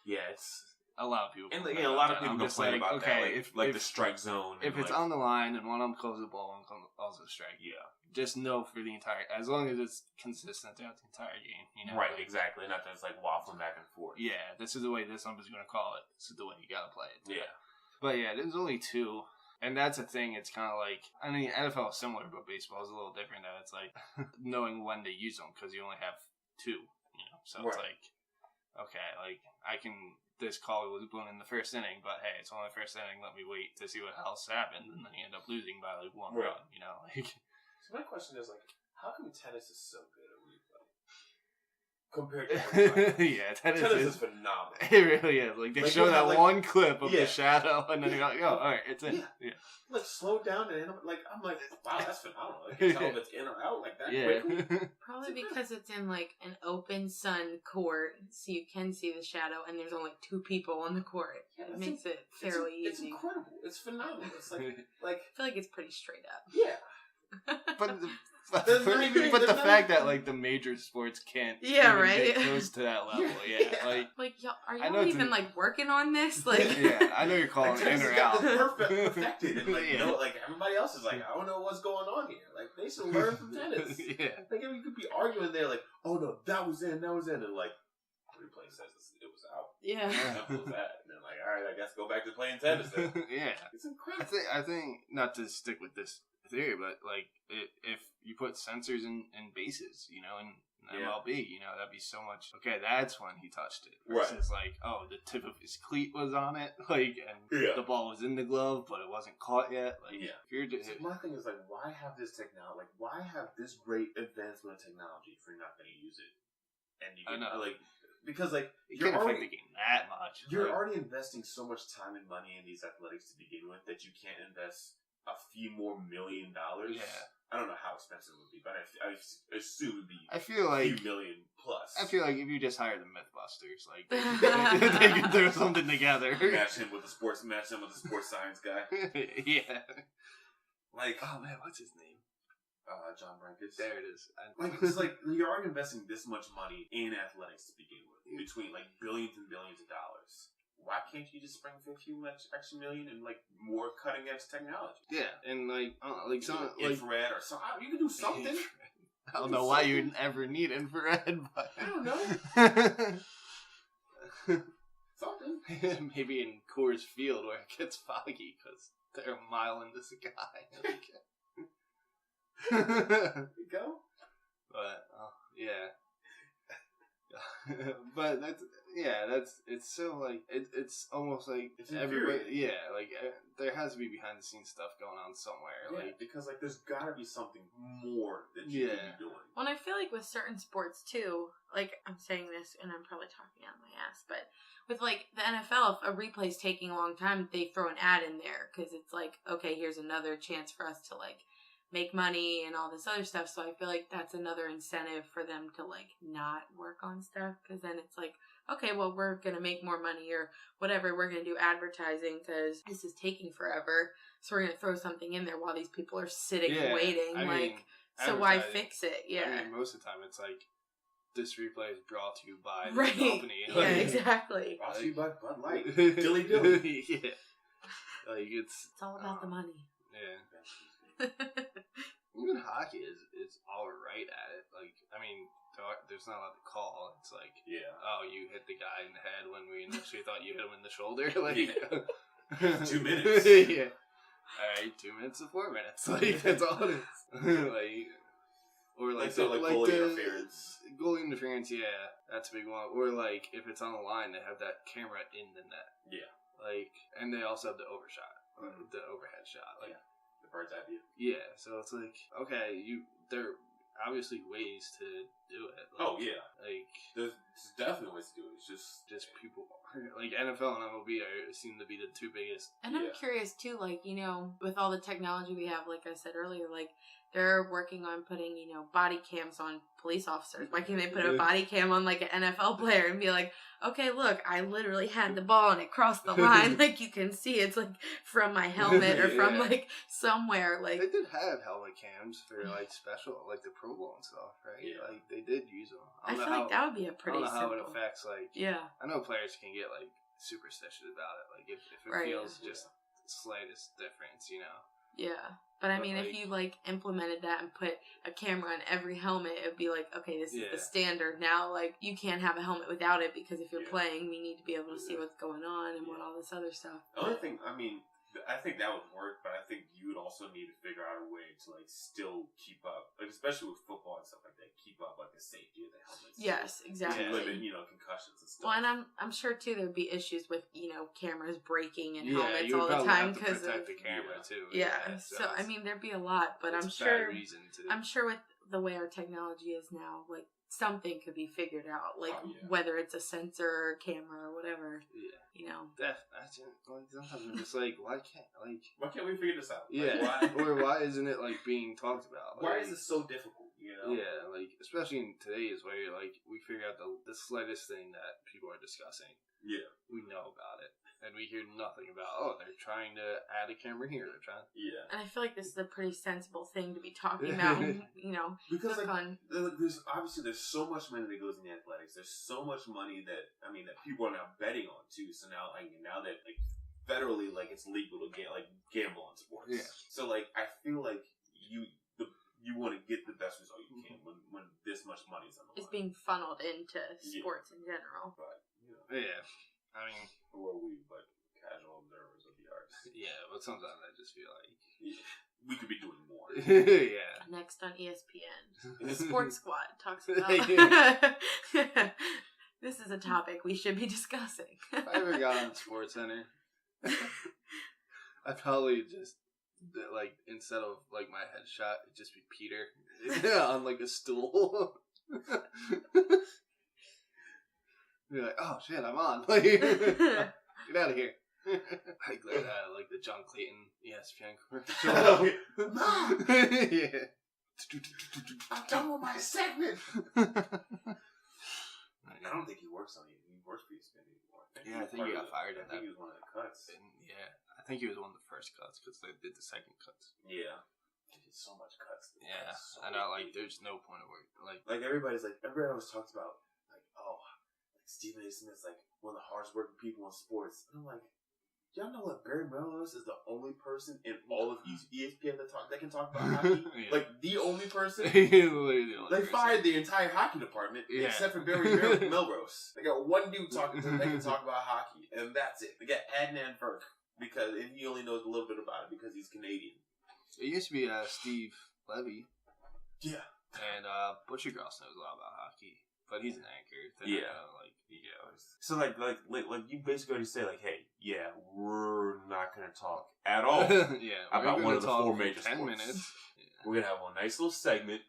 [SPEAKER 1] it's
[SPEAKER 2] a lot of people.
[SPEAKER 1] And a lot of people complain about that. If the strike zone.
[SPEAKER 2] If it's on the line and one of them calls the ball, one calls a strike. Yeah. Just know for the entire, as long as it's consistent throughout the entire game,
[SPEAKER 1] Right, exactly. Not that it's waffling back and forth.
[SPEAKER 2] Yeah, this is the way this ump is going to call it. This is the way you got to play it.
[SPEAKER 1] Yeah.
[SPEAKER 2] But yeah, there's only 2. And that's a thing, it's kind of NFL is similar, but baseball is a little different. That it's knowing when to use them, because you only have 2, So it's okay, this call was blown in the first inning, but hey, it's only the first inning, let me wait to see what else happened, and then you end up losing by 1 run,
[SPEAKER 1] So my question is, how come tennis is so good at replay? Compared to
[SPEAKER 2] yeah, tennis
[SPEAKER 1] is phenomenal.
[SPEAKER 2] It really is. They show that one clip of the shadow, and then you're like, oh, all right, it's in. Yeah.
[SPEAKER 1] Slow down, and I'm like, wow, that's phenomenal. I can tell if it's in or out that quickly.
[SPEAKER 3] Probably because it's in an open sun court, so you can see the shadow, and there's only 2 people on the court. Yeah, it makes it fairly easy.
[SPEAKER 1] It's incredible. It's phenomenal. It's I
[SPEAKER 3] feel like it's pretty straight up.
[SPEAKER 1] Yeah.
[SPEAKER 2] But the fact that the major sports can't get close to that level,
[SPEAKER 3] y'all, are y'all even working on this?
[SPEAKER 2] Yeah, I know you're calling in or out.
[SPEAKER 1] Perfected, and everybody else is I don't know what's going on here. They should learn from tennis.
[SPEAKER 2] Yeah,
[SPEAKER 1] you could be arguing there, oh no, that was in, and replay says it was out.
[SPEAKER 3] Yeah,
[SPEAKER 1] simple as that. And then all right, I guess go back to playing tennis. Then.
[SPEAKER 2] Yeah,
[SPEAKER 1] it's incredible.
[SPEAKER 2] I think not to stick with this theory, but if you put sensors in bases, in MLB, that'd be so much. Okay, that's when he touched it. Versus the tip of his cleat was on it, the ball was in the glove, but it wasn't caught yet.
[SPEAKER 1] My thing is why have this technology? Why have this great advancement of technology if you're not going to use it? And you can, because
[SPEAKER 2] it can't affect the game that much.
[SPEAKER 1] You're already investing so much time and money in these athletics to begin with that you can't invest a few more $1 million. Yeah. I don't know how expensive it would be, but I assume it would be a few million plus.
[SPEAKER 2] I feel if you just hire the Mythbusters, they can throw something together.
[SPEAKER 1] Match him with the sports science guy.
[SPEAKER 2] Yeah. Oh man, what's his name?
[SPEAKER 1] John Brankus.
[SPEAKER 2] There it is.
[SPEAKER 1] It's you're already investing this much money in athletics to begin with, between billions and billions of dollars. Why can't you just spring a few extra million and more cutting edge technology?
[SPEAKER 2] Yeah, and
[SPEAKER 1] infrared or something. You can do something.
[SPEAKER 2] I don't know why you'd ever need infrared, but
[SPEAKER 1] I don't know. Something.
[SPEAKER 2] Maybe in Coors Field where it gets foggy because they're a mile in the sky.
[SPEAKER 1] There you go.
[SPEAKER 2] But yeah. But it's so like it's almost like
[SPEAKER 1] it's
[SPEAKER 2] everybody, like there has to be behind the scenes stuff going on somewhere, like
[SPEAKER 1] because like there's gotta be something more that you could be doing.
[SPEAKER 3] Well, and I feel like with certain sports too, like I'm saying this and I'm probably talking out of my ass, but with like the NFL, if a replay's taking a long time, they throw an ad in there because it's like, okay, here's another chance for us to like make money and all this other stuff. So I feel like that's another incentive for them to like not work on stuff, because then it's like, okay, well, we're gonna make more money or whatever, we're gonna do advertising because this is taking forever, so we're gonna throw something in there while these people are sitting and waiting. I mean, so why fix it?
[SPEAKER 2] I mean, most of the time it's like, this replay is brought to you by
[SPEAKER 3] the
[SPEAKER 2] company.
[SPEAKER 3] Yeah, exactly.
[SPEAKER 1] Brought to you by Bud Light. Dilly dilly.
[SPEAKER 2] Yeah. Like it's
[SPEAKER 3] all about the money.
[SPEAKER 2] Yeah. Even hockey is alright at it. Like, I mean, there's not a lot to call. It's like, oh, you hit the guy in the head when we initially thought you hit him in the shoulder. Like,
[SPEAKER 1] 2 minutes.
[SPEAKER 2] Yeah. Alright, 2 minutes to 4 minutes. Like, that's all it is. Like, or like
[SPEAKER 1] goalie interference.
[SPEAKER 2] Goalie interference, yeah, that's a big one. Or like, if it's on the line, they have that camera in the net. Yeah. Like, and they also have the overshot, the overhead shot. Like,
[SPEAKER 1] bird's eye view.
[SPEAKER 2] Yeah, so it's like, okay, there are obviously ways to do it. Like, like
[SPEAKER 1] there's definitely ways to do it. It's just
[SPEAKER 2] people like NFL and MLB seem to be the two biggest.
[SPEAKER 3] And I'm curious too, like, you know, with all the technology we have, like I said earlier, like they're working on putting, you know, body cams on police officers. Why can't they put a body cam on like an NFL player and be like, okay, look, I literally had the ball and it crossed the line. Like, you can see it's like from my helmet or from like somewhere. Like,
[SPEAKER 2] they did have helmet cams for like special, like the Pro Bowl and stuff, right? Yeah. Like they did use them.
[SPEAKER 3] I feel like that would be a pretty.
[SPEAKER 2] I don't know
[SPEAKER 3] simple.
[SPEAKER 2] How it affects like.
[SPEAKER 3] Yeah.
[SPEAKER 2] I know players can get like superstitious about it. Like if it feels just the slightest difference, you know.
[SPEAKER 3] Yeah. But I mean, if you like implemented that and put a camera on every helmet, it would be like, okay, this is the standard. Now, like, you can't have a helmet without it because if you're playing, we need to be able to see what's going on and what all this other stuff.
[SPEAKER 1] The only thing, I mean, I think that would work, but I think you would also need to figure out a way to like still keep up, like especially with football and stuff like that, keep up like the safety of the helmets.
[SPEAKER 3] Yes, exactly.
[SPEAKER 1] To limit, you know, concussions and stuff.
[SPEAKER 3] Well, and I'm sure too there'd be issues with, you know, cameras breaking and helmets all the time because
[SPEAKER 2] of the camera too.
[SPEAKER 3] Yeah, so I mean there'd be a lot, but I'm sure with the way our technology is now, like something could be figured out, like whether it's a sensor or camera or whatever. Yeah. You know.
[SPEAKER 2] Sometimes I'm just like, why can't
[SPEAKER 1] we figure this out?
[SPEAKER 2] Yeah.
[SPEAKER 1] Like,
[SPEAKER 2] or why isn't it like being talked about?
[SPEAKER 1] Why is it so difficult? You know?
[SPEAKER 2] Yeah, like especially in today's way, like we figure out the slightest thing that people are discussing. Yeah. We know about it. And we hear nothing about, they're trying to add a camera here. They're trying. Yeah.
[SPEAKER 3] And I feel like this is a pretty sensible thing to be talking about. You know,
[SPEAKER 1] because like, there's so much money that goes into athletics. There's so much money that people are now betting on too. So now that like federally, like it's legal to gamble on sports. Yeah. So like I feel like you want to get the best result you can when this much money's on the line.
[SPEAKER 3] It's being funneled into sports in general.
[SPEAKER 1] But
[SPEAKER 2] yeah. I mean,
[SPEAKER 1] or we, but casual observers of the arts.
[SPEAKER 2] Yeah, but sometimes I just feel like
[SPEAKER 1] we could be doing more.
[SPEAKER 2] Yeah.
[SPEAKER 3] Next on ESPN, the SportsSqwad talks about. This is a topic we should be discussing.
[SPEAKER 2] If I ever got on SportsCenter, I'd probably just like instead of like my headshot, it'd just be Peter on like a stool. You're like, oh shit, I'm on. Like, get out of here. Like the John Clayton ESPN commercial.
[SPEAKER 1] Mom!
[SPEAKER 2] Yeah.
[SPEAKER 1] I'm done with my segment. I don't think he works on it. He works for ESPN anymore.
[SPEAKER 2] I think he got fired.
[SPEAKER 1] I think he was one of the cuts.
[SPEAKER 2] Yeah, I think he was one of the first cuts because they did the second cuts.
[SPEAKER 1] Yeah. He did so much cuts.
[SPEAKER 2] Yeah, I know. Like, there's no point of work.
[SPEAKER 1] Like everybody always talks about Stephen A. Smith's like one of the hardest working people in sports. And I'm like, y'all know what Barry Melrose is the only person in all of ESPN that can talk about hockey? Yeah. Like the only person? They fired the entire hockey department except for Barry Melrose. They got one dude that can talk about hockey, and that's it. They got Adnan Virk because he only knows a little bit about it because he's Canadian.
[SPEAKER 2] It used to be Steve Levy.
[SPEAKER 1] Yeah.
[SPEAKER 2] And Butcher Gross knows a lot about hockey. But he's an anchor.
[SPEAKER 1] Yeah. So like you basically already say like, hey, yeah, we're not gonna talk at all about one of the 4 major
[SPEAKER 2] 10
[SPEAKER 1] sports.
[SPEAKER 2] minutes. Yeah.
[SPEAKER 1] We're gonna have a nice little segment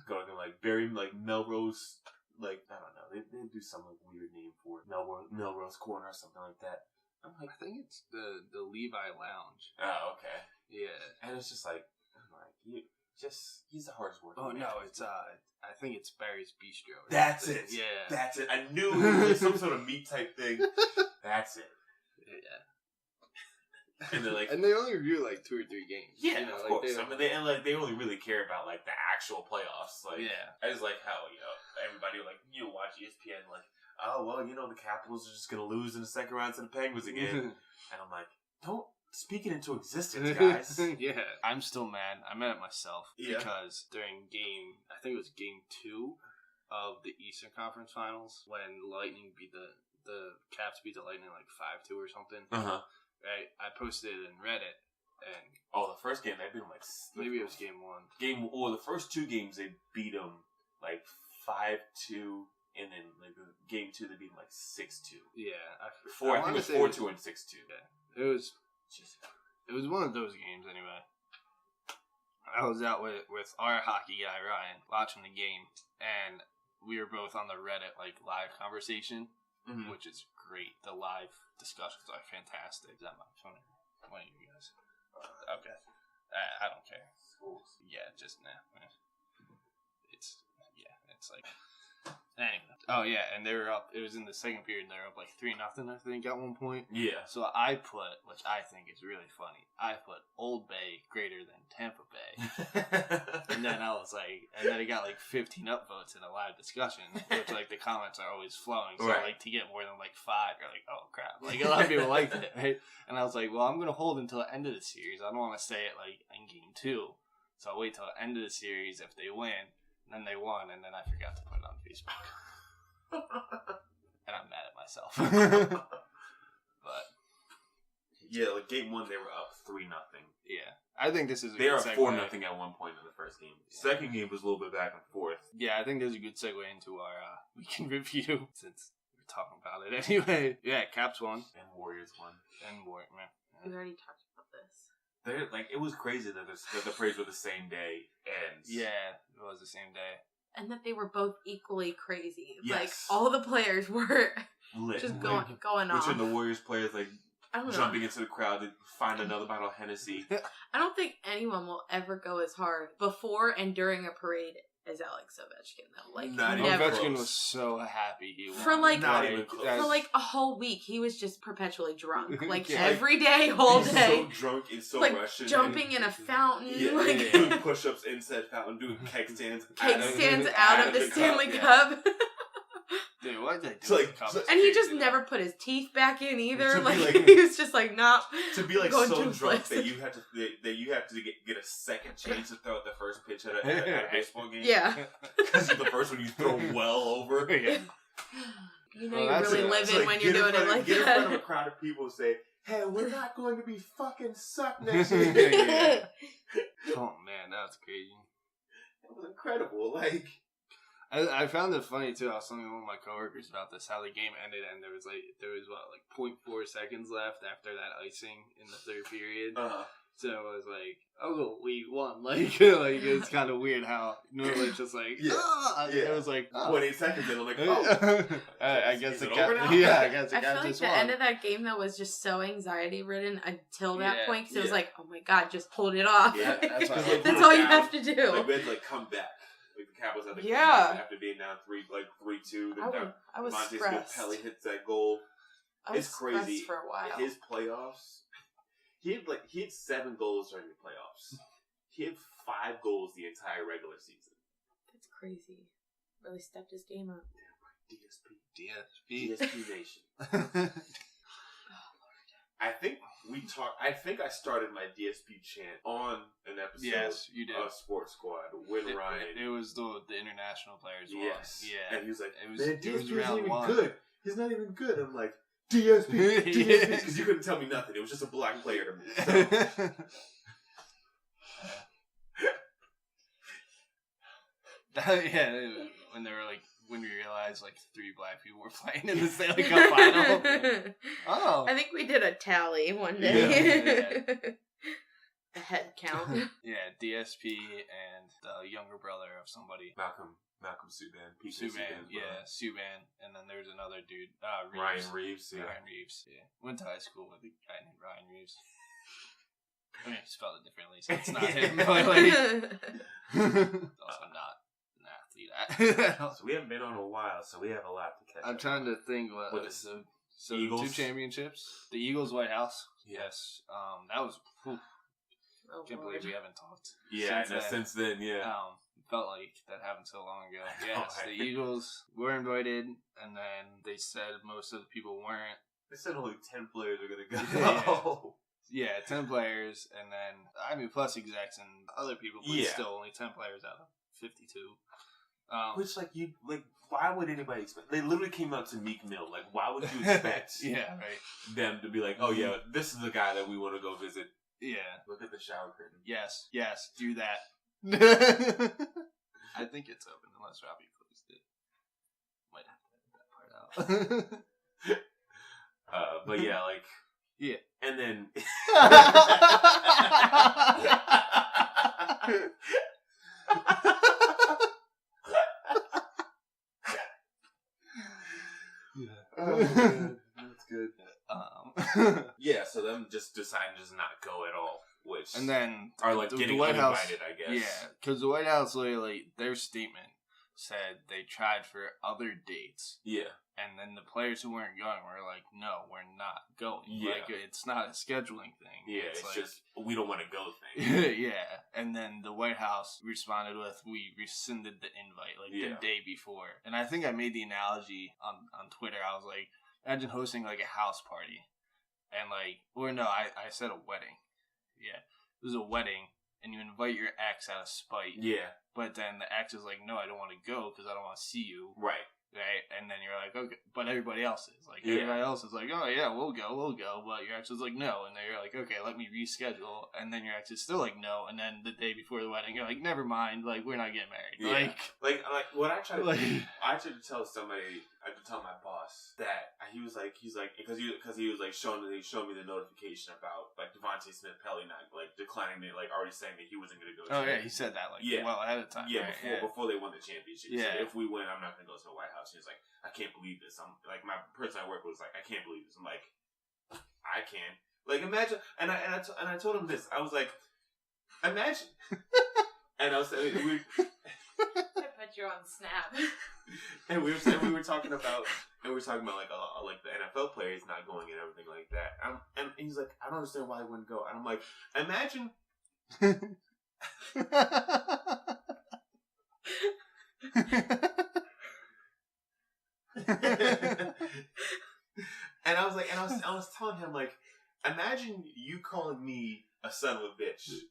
[SPEAKER 1] going like Barry like Melrose, like I don't know, they do some like weird name for it, Melrose Corner or something like that. I'm like,
[SPEAKER 2] I think it's the Levi Lounge.
[SPEAKER 1] oh, okay,
[SPEAKER 2] yeah,
[SPEAKER 1] and it's just like, I'm like, he's the hardest working.
[SPEAKER 2] Oh no, it's I think it's Barry's Bistro.
[SPEAKER 1] That's it.
[SPEAKER 2] Yeah,
[SPEAKER 1] that's it. I knew it was some sort of meat type thing. That's it.
[SPEAKER 2] Yeah.
[SPEAKER 1] And they're like,
[SPEAKER 2] and they only review like 2 or 3 games.
[SPEAKER 1] Yeah,
[SPEAKER 2] you know,
[SPEAKER 1] of
[SPEAKER 2] like,
[SPEAKER 1] course. They only really care about like the actual playoffs. Like,
[SPEAKER 2] yeah.
[SPEAKER 1] I just like how everybody like watch ESPN like, oh well, the Capitals are just gonna lose in the second round to the Penguins again, and I'm like, don't speak it into existence, guys.
[SPEAKER 2] Yeah, I'm still mad. I'm mad at myself because during I think it was game 2 of the Eastern Conference Finals when Lightning beat the Caps beat the Lightning like 5-2 or something. Right, I posted it in Reddit, and
[SPEAKER 1] the first game they beat them like
[SPEAKER 2] maybe it was game 1.
[SPEAKER 1] The first 2 games they beat them like 5-2, and then like game 2 they beat them like 6-2.
[SPEAKER 2] Yeah,
[SPEAKER 1] I think it was 4-2 and 6-2.
[SPEAKER 2] Yeah, it was one of those games anyway. I was out with our hockey guy Ryan watching the game, and we were both on the Reddit like live conversation, which is great. The live discussions are fantastic. Is that my phone? One of you guys? Okay, I don't care. Yeah, just nah. It's like anyway. Oh yeah, and they were up. It was in the second period. And they were up like 3-0, I think, at one point.
[SPEAKER 1] Yeah.
[SPEAKER 2] So I put, which I think is really funny, I put Old Bay greater than Tampa Bay, and then I was like, and then it got like 15 upvotes in a live discussion, which like the comments are always flowing. So like to get more than like 5, you're like, oh crap, like a lot of people liked it, right? And I was like, well, I'm gonna hold until the end of the series. I don't want to say it like in game 2, so I'll wait till the end of the series if they win. And then they won, and then I forgot to put it on Facebook. And I'm mad at myself. But
[SPEAKER 1] yeah, like game 1 they were up 3-0.
[SPEAKER 2] Yeah, I think this is a
[SPEAKER 1] they
[SPEAKER 2] good
[SPEAKER 1] were
[SPEAKER 2] segue.
[SPEAKER 1] 4-0 at one point in the first game.
[SPEAKER 2] Yeah.
[SPEAKER 1] Second game was a little bit back and forth.
[SPEAKER 2] Yeah, I think there's a good segue into our weekend review since we're talking about it anyway. Yeah, Caps won
[SPEAKER 1] and Warriors won.
[SPEAKER 3] We already talked about this.
[SPEAKER 1] It was crazy that the parades were the same day, and
[SPEAKER 2] yeah, it was the same day,
[SPEAKER 3] and that they were both equally crazy.
[SPEAKER 1] Yes.
[SPEAKER 3] Like all the players were
[SPEAKER 1] lit.
[SPEAKER 3] just going off.
[SPEAKER 1] Which are the Warriors players like jumping
[SPEAKER 3] know.
[SPEAKER 1] into the crowd to find another bottle of Hennessy.
[SPEAKER 3] I don't think anyone will ever go as hard before and during a parade as Alex Ovechkin, though. Like,
[SPEAKER 1] Not
[SPEAKER 3] never.
[SPEAKER 2] Ovechkin was so happy he won.
[SPEAKER 3] For like
[SPEAKER 1] Not even close.
[SPEAKER 3] for like a whole week, he was just perpetually drunk, like
[SPEAKER 2] Yeah.
[SPEAKER 3] every day, all
[SPEAKER 1] He's
[SPEAKER 3] day.
[SPEAKER 1] so drunk and so
[SPEAKER 3] like
[SPEAKER 1] Russian.
[SPEAKER 3] jumping in a fountain, like
[SPEAKER 1] doing push-ups inside fountain, doing keg stands.
[SPEAKER 3] out of the Stanley Cup.
[SPEAKER 2] Dude, what did they do?
[SPEAKER 1] So, like,
[SPEAKER 2] with the Cup?
[SPEAKER 1] so-
[SPEAKER 3] And he just
[SPEAKER 2] Crazy,
[SPEAKER 3] never put his teeth back in either.
[SPEAKER 1] To be
[SPEAKER 3] Like,
[SPEAKER 1] like-
[SPEAKER 3] he was just like not
[SPEAKER 1] To be like
[SPEAKER 3] going
[SPEAKER 1] so
[SPEAKER 3] to
[SPEAKER 1] drunk
[SPEAKER 3] place.
[SPEAKER 1] that you have to get a second chance to throw out the first pitch at a baseball game.
[SPEAKER 3] Yeah.
[SPEAKER 1] Because the first one you throw well over.
[SPEAKER 2] Yeah.
[SPEAKER 3] You know
[SPEAKER 2] Well,
[SPEAKER 3] you're
[SPEAKER 2] that's
[SPEAKER 3] really
[SPEAKER 2] it.
[SPEAKER 1] It's
[SPEAKER 3] living
[SPEAKER 1] like,
[SPEAKER 3] when you're
[SPEAKER 1] get in
[SPEAKER 3] doing it
[SPEAKER 1] front of-
[SPEAKER 3] like
[SPEAKER 1] get in front of a
[SPEAKER 3] that.
[SPEAKER 1] crowd of people and say, "Hey, we're not going to be fucking suck next year."
[SPEAKER 2] Yeah. Oh man, that's crazy.
[SPEAKER 1] It was incredible. Like,
[SPEAKER 2] I found it funny too. I was telling one of my coworkers about this, how the game ended, and there was 0.4 seconds left after that icing in the third period. So I was like, "Oh, we won!" Like it's kind of weird how normally it's just like, It was like
[SPEAKER 1] 28 seconds in. I'm like, oh,
[SPEAKER 2] I guess
[SPEAKER 1] is
[SPEAKER 2] the
[SPEAKER 1] it
[SPEAKER 2] Cap.
[SPEAKER 1] over now?
[SPEAKER 2] Yeah, I guess the
[SPEAKER 3] I feel
[SPEAKER 2] Cap
[SPEAKER 3] like
[SPEAKER 2] just
[SPEAKER 3] the
[SPEAKER 2] won.
[SPEAKER 3] end of that game though was just so anxiety ridden until that
[SPEAKER 2] Yeah.
[SPEAKER 3] point because it was
[SPEAKER 1] Yeah.
[SPEAKER 3] like, oh my god, just hold it off.
[SPEAKER 1] Yeah,
[SPEAKER 2] that's why I
[SPEAKER 3] That's
[SPEAKER 1] put
[SPEAKER 3] all
[SPEAKER 1] it
[SPEAKER 3] you
[SPEAKER 1] down.
[SPEAKER 3] have to do.
[SPEAKER 1] Like, we had to come back. Like the Capitals had to come
[SPEAKER 3] Yeah.
[SPEAKER 1] back after being down 3-2.
[SPEAKER 3] I was
[SPEAKER 1] Monte
[SPEAKER 3] stressed.
[SPEAKER 1] Pelly hits that goal.
[SPEAKER 3] I was
[SPEAKER 1] It's crazy.
[SPEAKER 3] stressed for a while.
[SPEAKER 1] His playoffs, he had 7 goals during the playoffs. He had 5 goals the entire regular season.
[SPEAKER 3] That's crazy. Really stepped his game up.
[SPEAKER 1] DSP Nation. I think I started my DSP chant on an episode
[SPEAKER 2] Yes, you did.
[SPEAKER 1] of SportsSqwad when Ryan.
[SPEAKER 2] It was the international players.
[SPEAKER 1] Yes.
[SPEAKER 2] Yeah.
[SPEAKER 1] And he was like,
[SPEAKER 2] It was-
[SPEAKER 1] man,
[SPEAKER 2] it was
[SPEAKER 1] DSP isn't
[SPEAKER 2] round
[SPEAKER 1] even
[SPEAKER 2] one."
[SPEAKER 1] good. He's not even good. I'm like, DSP. Because you couldn't tell me nothing. It was just a black player to me. So.
[SPEAKER 2] Yeah, when they were like when we realized like 3 black people were playing in the Stanley Cup final. Oh,
[SPEAKER 3] I think we did a tally one day.
[SPEAKER 2] Yeah.
[SPEAKER 3] A head count.
[SPEAKER 2] Yeah, DSP and the younger brother of somebody.
[SPEAKER 1] Malcolm Subban.
[SPEAKER 2] Subban, yeah, Subban. And then there's another dude, Reeves.
[SPEAKER 1] Ryan Reeves, yeah.
[SPEAKER 2] Ryan Reeves, yeah. Went to high school with a guy named Ryan Reeves. I mean, he spelled it differently, so it's not him. But like, also not an athlete.
[SPEAKER 1] So we haven't been on a while, so we have a lot to catch
[SPEAKER 2] I'm
[SPEAKER 1] up
[SPEAKER 2] trying
[SPEAKER 1] on.
[SPEAKER 2] to think what so
[SPEAKER 1] Eagles?
[SPEAKER 2] 2 championships. The Eagles White House. Yes. That was can't believe we haven't talked.
[SPEAKER 1] Yeah, since then, yeah.
[SPEAKER 2] Felt like that happened so long ago.
[SPEAKER 1] I know,
[SPEAKER 2] Yes,
[SPEAKER 1] right?
[SPEAKER 2] the Eagles were invited, and then they said most of the people weren't.
[SPEAKER 1] They said only 10 players are gonna go.
[SPEAKER 2] Yeah, 10 players, and then plus execs and other people, but still only 10 players out of 52.
[SPEAKER 1] Which why would anybody expect? They literally came out to Meek Mill. Like, why would you expect them to be like, oh yeah, this is the guy that we want to go visit?
[SPEAKER 2] Yeah.
[SPEAKER 1] Look at the shower curtain.
[SPEAKER 2] Yes, do that. I think it's open unless Robbie closed it. Might have to edit that part out.
[SPEAKER 1] But yeah,
[SPEAKER 2] yeah.
[SPEAKER 1] And then oh man, that's good. Yeah, so them just deciding to just not go at all, which
[SPEAKER 2] and then
[SPEAKER 1] are getting
[SPEAKER 2] the White House,
[SPEAKER 1] uninvited, I guess.
[SPEAKER 2] Yeah, because the White House literally their statement said they tried for other dates.
[SPEAKER 1] Yeah.
[SPEAKER 2] And then the players who weren't going were like, no, we're not going.
[SPEAKER 1] Yeah.
[SPEAKER 2] Like, it's not a scheduling thing.
[SPEAKER 1] Yeah, it's just, we don't want to go thing.
[SPEAKER 2] Yeah. And then the White House responded with, we rescinded the invite, the day before. And I think I made the analogy on Twitter. I was like, imagine hosting, a house party. And, I said a wedding. Yeah. It was a wedding, and you invite your ex out of spite.
[SPEAKER 1] Yeah.
[SPEAKER 2] But then the ex is like, no, I don't want to go because I don't want to see you.
[SPEAKER 1] Right.
[SPEAKER 2] Right? And then you're like, okay. But everybody else is. Everybody else is like, oh, yeah, we'll go. But your ex is like, no. And then you're like, okay, let me reschedule. And then your ex is still like, no. And then the day before the wedding, you're like, never mind. We're not getting married.
[SPEAKER 1] Yeah. What I tried to I tried to tell somebody, I had to tell my boss that he's because he was showing me the notification about Devontae Smith Pelly not declining it, already saying that he wasn't going to go.
[SPEAKER 2] Oh yeah, he said that well ahead of time.
[SPEAKER 1] Yeah,
[SPEAKER 2] right?
[SPEAKER 1] before they won the championship.
[SPEAKER 2] Yeah.
[SPEAKER 1] So if we win, I'm not going to go to the White House. He's like, I can't believe this. I'm my person I work with was like, I can't believe this. I'm like, I can. Imagine, and I told him this. I was like, imagine, and I was saying
[SPEAKER 3] I put you on Snap.
[SPEAKER 1] And we were talking about the NFL players not going and everything like that. And he's like, I don't understand why they wouldn't go. And I'm like, imagine. And I was telling him imagine you calling me a son of a bitch,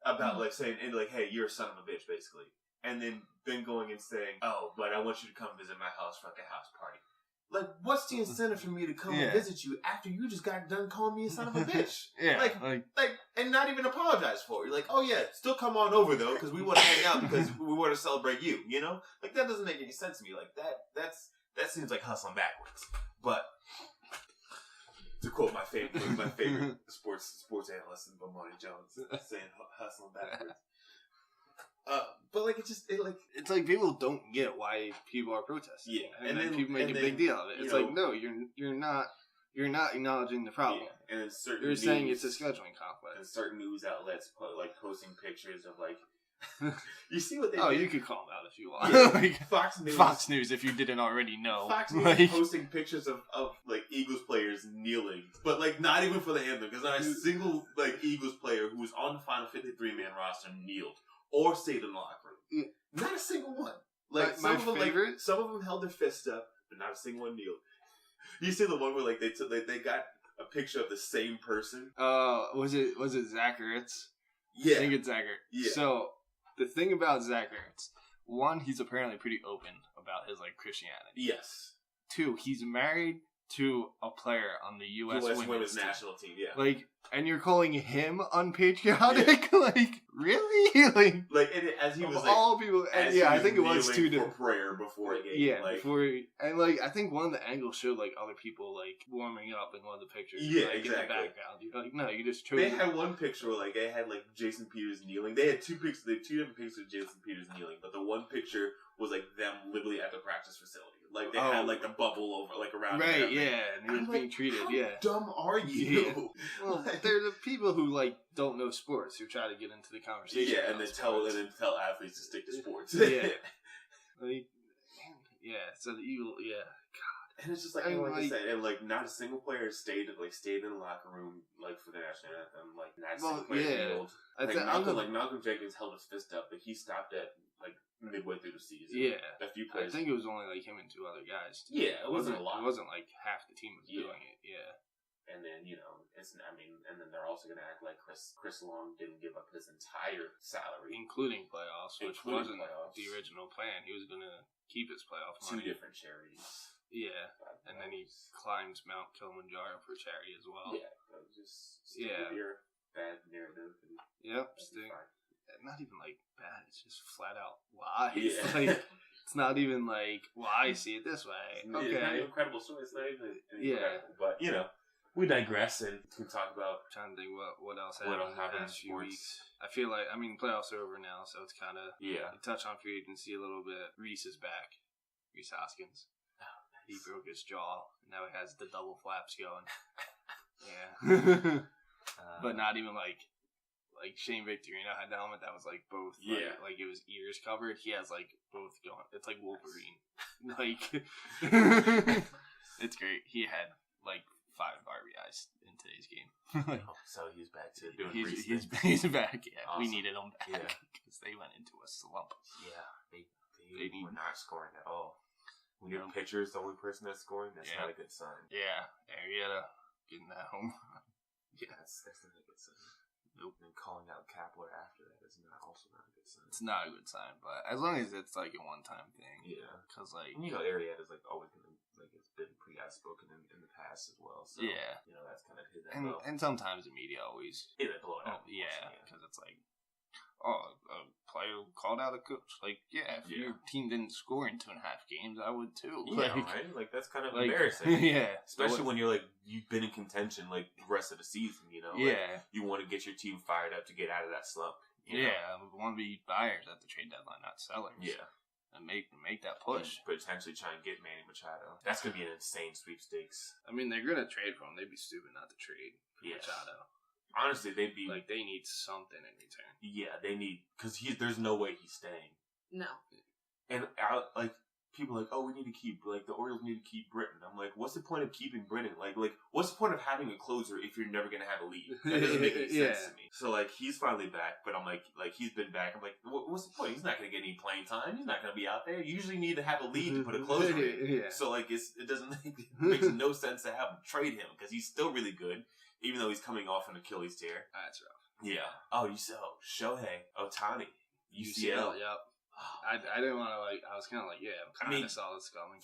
[SPEAKER 1] about saying hey, you're a son of a bitch, basically. And then going and saying, oh, but I want you to come visit my house for a house party. What's the incentive for me to come and visit you after you just got done calling me a son of a bitch? And not even apologize for it. You're like, oh yeah, still come on over though, because we want to hang out because we want to celebrate you. You know, that doesn't make any sense to me. That seems like hustling backwards. But to quote my favorite sports analyst, Bomani Jones, saying hustling backwards. But
[SPEAKER 2] it's people don't get why people are protesting.
[SPEAKER 1] Yeah,
[SPEAKER 2] and then people make a big deal of it. It's no, you're not acknowledging the problem.
[SPEAKER 1] Yeah. And
[SPEAKER 2] you're saying it's a scheduling conflict.
[SPEAKER 1] And certain news outlets posting pictures of you see what they
[SPEAKER 2] Oh,
[SPEAKER 1] did?
[SPEAKER 2] you could call them out if you want.
[SPEAKER 1] Yeah,
[SPEAKER 2] Fox News, if you didn't already know.
[SPEAKER 1] Fox News posting pictures of Eagles players kneeling, but not even for the anthem, because not a single Eagles player who was on the final 53-man roster kneeled or stayed in the locker room.
[SPEAKER 2] Yeah.
[SPEAKER 1] Not a single one.
[SPEAKER 2] My favorite.
[SPEAKER 1] Some of them held their fists up, but not a single one kneeled. You see the one where they got a picture of the same person?
[SPEAKER 2] Was it Zach Ertz?
[SPEAKER 1] Yeah,
[SPEAKER 2] I think it's Zach Ertz.
[SPEAKER 1] Yeah.
[SPEAKER 2] So the thing about Zach Ertz, one, he's apparently pretty open about his Christianity.
[SPEAKER 1] Yes.
[SPEAKER 2] Two, he's married to a player on the U.S. women's
[SPEAKER 1] national team. Yeah,
[SPEAKER 2] like, and you're calling him unpatriotic? Yeah. Like, really?
[SPEAKER 1] Like as he was like,
[SPEAKER 2] all people. And yeah, I think it was 2 different
[SPEAKER 1] prayer before a game.
[SPEAKER 2] Yeah,
[SPEAKER 1] like,
[SPEAKER 2] before and like I think one of the angles showed like other people like warming up in one of the pictures.
[SPEAKER 1] Yeah,
[SPEAKER 2] like,
[SPEAKER 1] exactly.
[SPEAKER 2] In the background, you're like, no, you just chose.
[SPEAKER 1] They had one picture where like they had like Jason Peters kneeling. They had 2 pictures. They had 2 different pictures of Jason Peters kneeling, but the one picture was like them literally at the practice facility. Like they had like the bubble over like around.
[SPEAKER 2] Right. Yeah, and he was being treated. How
[SPEAKER 1] dumb are you?
[SPEAKER 2] Yeah. Well, they're the people who like don't know sports who try to get into the conversation.
[SPEAKER 1] Yeah, and then tell athletes to stick to sports.
[SPEAKER 2] Yeah. Like, yeah. So the Eagle. Yeah. God.
[SPEAKER 1] And it's just like, like I said, and like not a single player stayed in the locker room like for the national anthem. Like not a single player kneeled. Like Malcolm Jenkins held his fist up, but he stopped at like midway through the season.
[SPEAKER 2] Yeah,
[SPEAKER 1] a few players.
[SPEAKER 2] I think it was only like him and 2 other guys.
[SPEAKER 1] Yeah, it wasn't a lot.
[SPEAKER 2] It wasn't like half the team was doing it. Yeah.
[SPEAKER 1] And then and then they're also gonna act like Chris Long didn't give up his entire salary,
[SPEAKER 2] including playoffs, which wasn't the original plan. He was gonna keep his playoff money.
[SPEAKER 1] 2 different charities.
[SPEAKER 2] Yeah, and then he climbs Mount Kilimanjaro for charity as well.
[SPEAKER 1] Yeah, just stick with your bad narrative.
[SPEAKER 2] Yep, not even like bad. It's just flat out lies.
[SPEAKER 1] Yeah.
[SPEAKER 2] Like, it's not even like, well, I see it this way. Okay,
[SPEAKER 1] it's not an incredible story. It's not even incredible, but we digress and can talk about.
[SPEAKER 2] I'm trying to think what else happened in the past few weeks. I feel like playoffs are over now, so it's kind of You touch on free agency a little bit. Reese is back. Reese Hoskins. He broke his jaw. And now he has the double flaps going. Yeah. But not even like Shane Victorino had the helmet that was like both. Like it was ears covered. He has like both going. It's like Wolverine. Like it's great. He had like 5 RBIs in today's game.
[SPEAKER 1] So he's back to doing
[SPEAKER 2] He's back. Yeah, awesome. We needed him back because they went into a slump.
[SPEAKER 1] Yeah, they were not scoring at all. When your pitcher is the only person that's scoring, that's not a good sign.
[SPEAKER 2] Yeah, Arrieta getting that home.
[SPEAKER 1] Yeah, that's not a good sign. Nope. And calling out Kapler after that is also not a good sign.
[SPEAKER 2] It's not a good sign, but as long as it's like a one-time thing.
[SPEAKER 1] Yeah.
[SPEAKER 2] Because like...
[SPEAKER 1] Arrieta's like always going to, like, it's been pretty outspoken in the past as well. So, that's kind of his MO.
[SPEAKER 2] And sometimes the media always...
[SPEAKER 1] they blow it out.
[SPEAKER 2] Because it's like, a player called out a coach. Like, if your team didn't score in 2.5 games, I would too.
[SPEAKER 1] Yeah, right? Like, that's kind of embarrassing. Especially when you're like, you've been in contention like the rest of the season, you know? Like, you want to get your team fired up to get out of that slump. You know?
[SPEAKER 2] We want to be buyers at the trade deadline, not sellers.
[SPEAKER 1] Yeah.
[SPEAKER 2] And make that push.
[SPEAKER 1] And potentially try and get Manny Machado. That's going to be an insane sweepstakes.
[SPEAKER 2] I mean, they're going to trade for him. They'd be stupid not to trade for Machado.
[SPEAKER 1] Honestly, they'd be...
[SPEAKER 2] like, they need something in return.
[SPEAKER 1] Yeah, they need... because there's no way he's staying.
[SPEAKER 3] No.
[SPEAKER 1] And, people are like, we need to keep... like, the Orioles need to keep Britton. I'm like, what's the point of keeping Britton? Like, what's the point of having a closer if you're never going to have a lead? That doesn't make any sense to me. So, like, he's finally back, but I'm like, he's been back. I'm like, what's the point? He's not going to get any playing time. He's not going to be out there. You usually need to have a lead to put a closer in. So, like, it makes no sense to have him trade him, because he's still really good. Even though he's coming off an Achilles tear.
[SPEAKER 2] That's rough.
[SPEAKER 1] Yeah. Oh, you saw Shohei Ohtani. UCL.
[SPEAKER 2] Yep. I didn't want to, like, I was kind of like, I kind of saw this coming.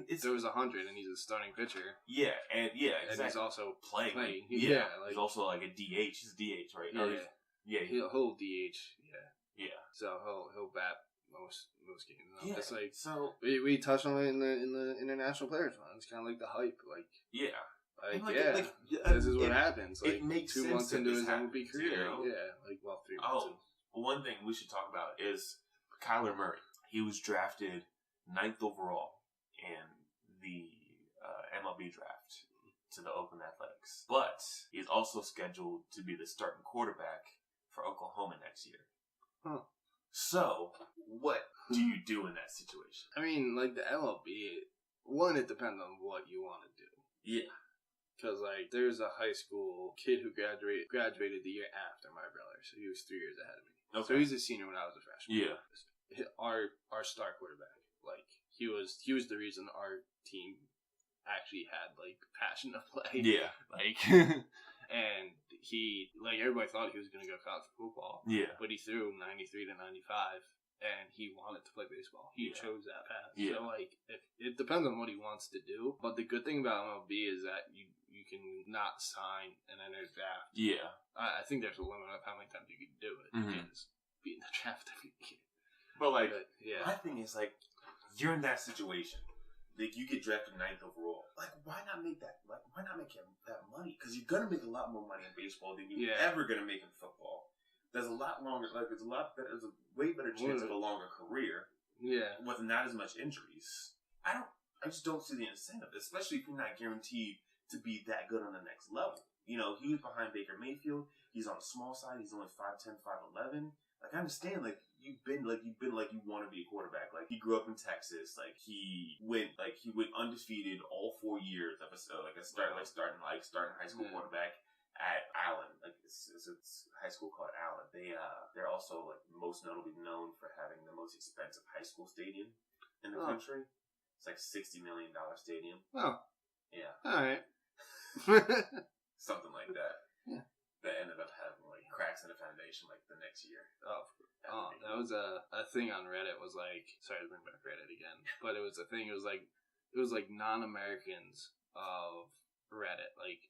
[SPEAKER 2] There was 100 and he's a starting pitcher.
[SPEAKER 1] Yeah, exactly.
[SPEAKER 2] And he's also playing.
[SPEAKER 1] He's also like a DH. He's a DH, right?
[SPEAKER 2] He'll DH.
[SPEAKER 1] Yeah.
[SPEAKER 2] So he'll bat most games.
[SPEAKER 1] Yeah.
[SPEAKER 2] It's like,
[SPEAKER 1] so
[SPEAKER 2] we touched on it in the international players one. It's kind of like the hype, like.
[SPEAKER 1] Yeah.
[SPEAKER 2] This is what happens. Like,
[SPEAKER 1] it makes
[SPEAKER 2] 2 months into his MLB career.
[SPEAKER 1] You know?
[SPEAKER 2] 3 months.
[SPEAKER 1] One thing we should talk about is Kyler Murray. He was drafted 9th overall in the MLB draft to the Oakland Athletics. But he's also scheduled to be the starting quarterback for Oklahoma next year.
[SPEAKER 2] Huh.
[SPEAKER 1] So, what do you do in that situation?
[SPEAKER 2] I mean, like, the MLB, it depends on what you want to do.
[SPEAKER 1] Yeah.
[SPEAKER 2] Because, like, there's a high school kid who graduated the year after my brother, so he was 3 years ahead of me. Okay. So he's a senior when I was a freshman.
[SPEAKER 1] Yeah.
[SPEAKER 2] Our star quarterback, like, he was the reason our team actually had, like, passion to play.
[SPEAKER 1] Yeah.
[SPEAKER 2] Like, and he, like, everybody thought he was going to go college football.
[SPEAKER 1] Yeah.
[SPEAKER 2] But he threw 93 to 95 and he wanted to play baseball. He chose that path.
[SPEAKER 1] Yeah.
[SPEAKER 2] So, like, it depends on what he wants to do. But the good thing about MLB is that you can not sign and enter the draft.
[SPEAKER 1] Yeah.
[SPEAKER 2] I think there's a limit of how many times you can do it.
[SPEAKER 1] Mhm.
[SPEAKER 2] You just be in the draft every year.
[SPEAKER 1] But, like,
[SPEAKER 2] yeah.
[SPEAKER 1] my thing is, like, you're in that situation. Like, you get drafted 9th overall. Like, why not make that? Like, why not make that money? Because you're gonna make a lot more money in baseball than you're ever gonna make in football. There's a lot longer. Like, there's a way better chance of a longer career.
[SPEAKER 2] Yeah.
[SPEAKER 1] With not as much injuries. I just don't see the incentive, especially if you're not guaranteed to be that good on the next level. You know, he was behind Baker Mayfield. He's on the small side. He's only 5'10", 5'11". Like, I understand, like, you want to be a quarterback. Like, he grew up in Texas. Like, he went undefeated all 4 years of starting high school quarterback at Allen. Like, it's high school called Allen. They're also, like, most notably known for having the most expensive high school stadium in the country. It's like $60 million stadium.
[SPEAKER 2] Oh.
[SPEAKER 1] Yeah.
[SPEAKER 2] All right.
[SPEAKER 1] Something like that.
[SPEAKER 2] Yeah.
[SPEAKER 1] That ended up having, like, cracks in the foundation, like, the next year.
[SPEAKER 2] That was a thing on Reddit. Was like, sorry to bring back Reddit again, but it was a thing. It was like non-Americans of Reddit. Like,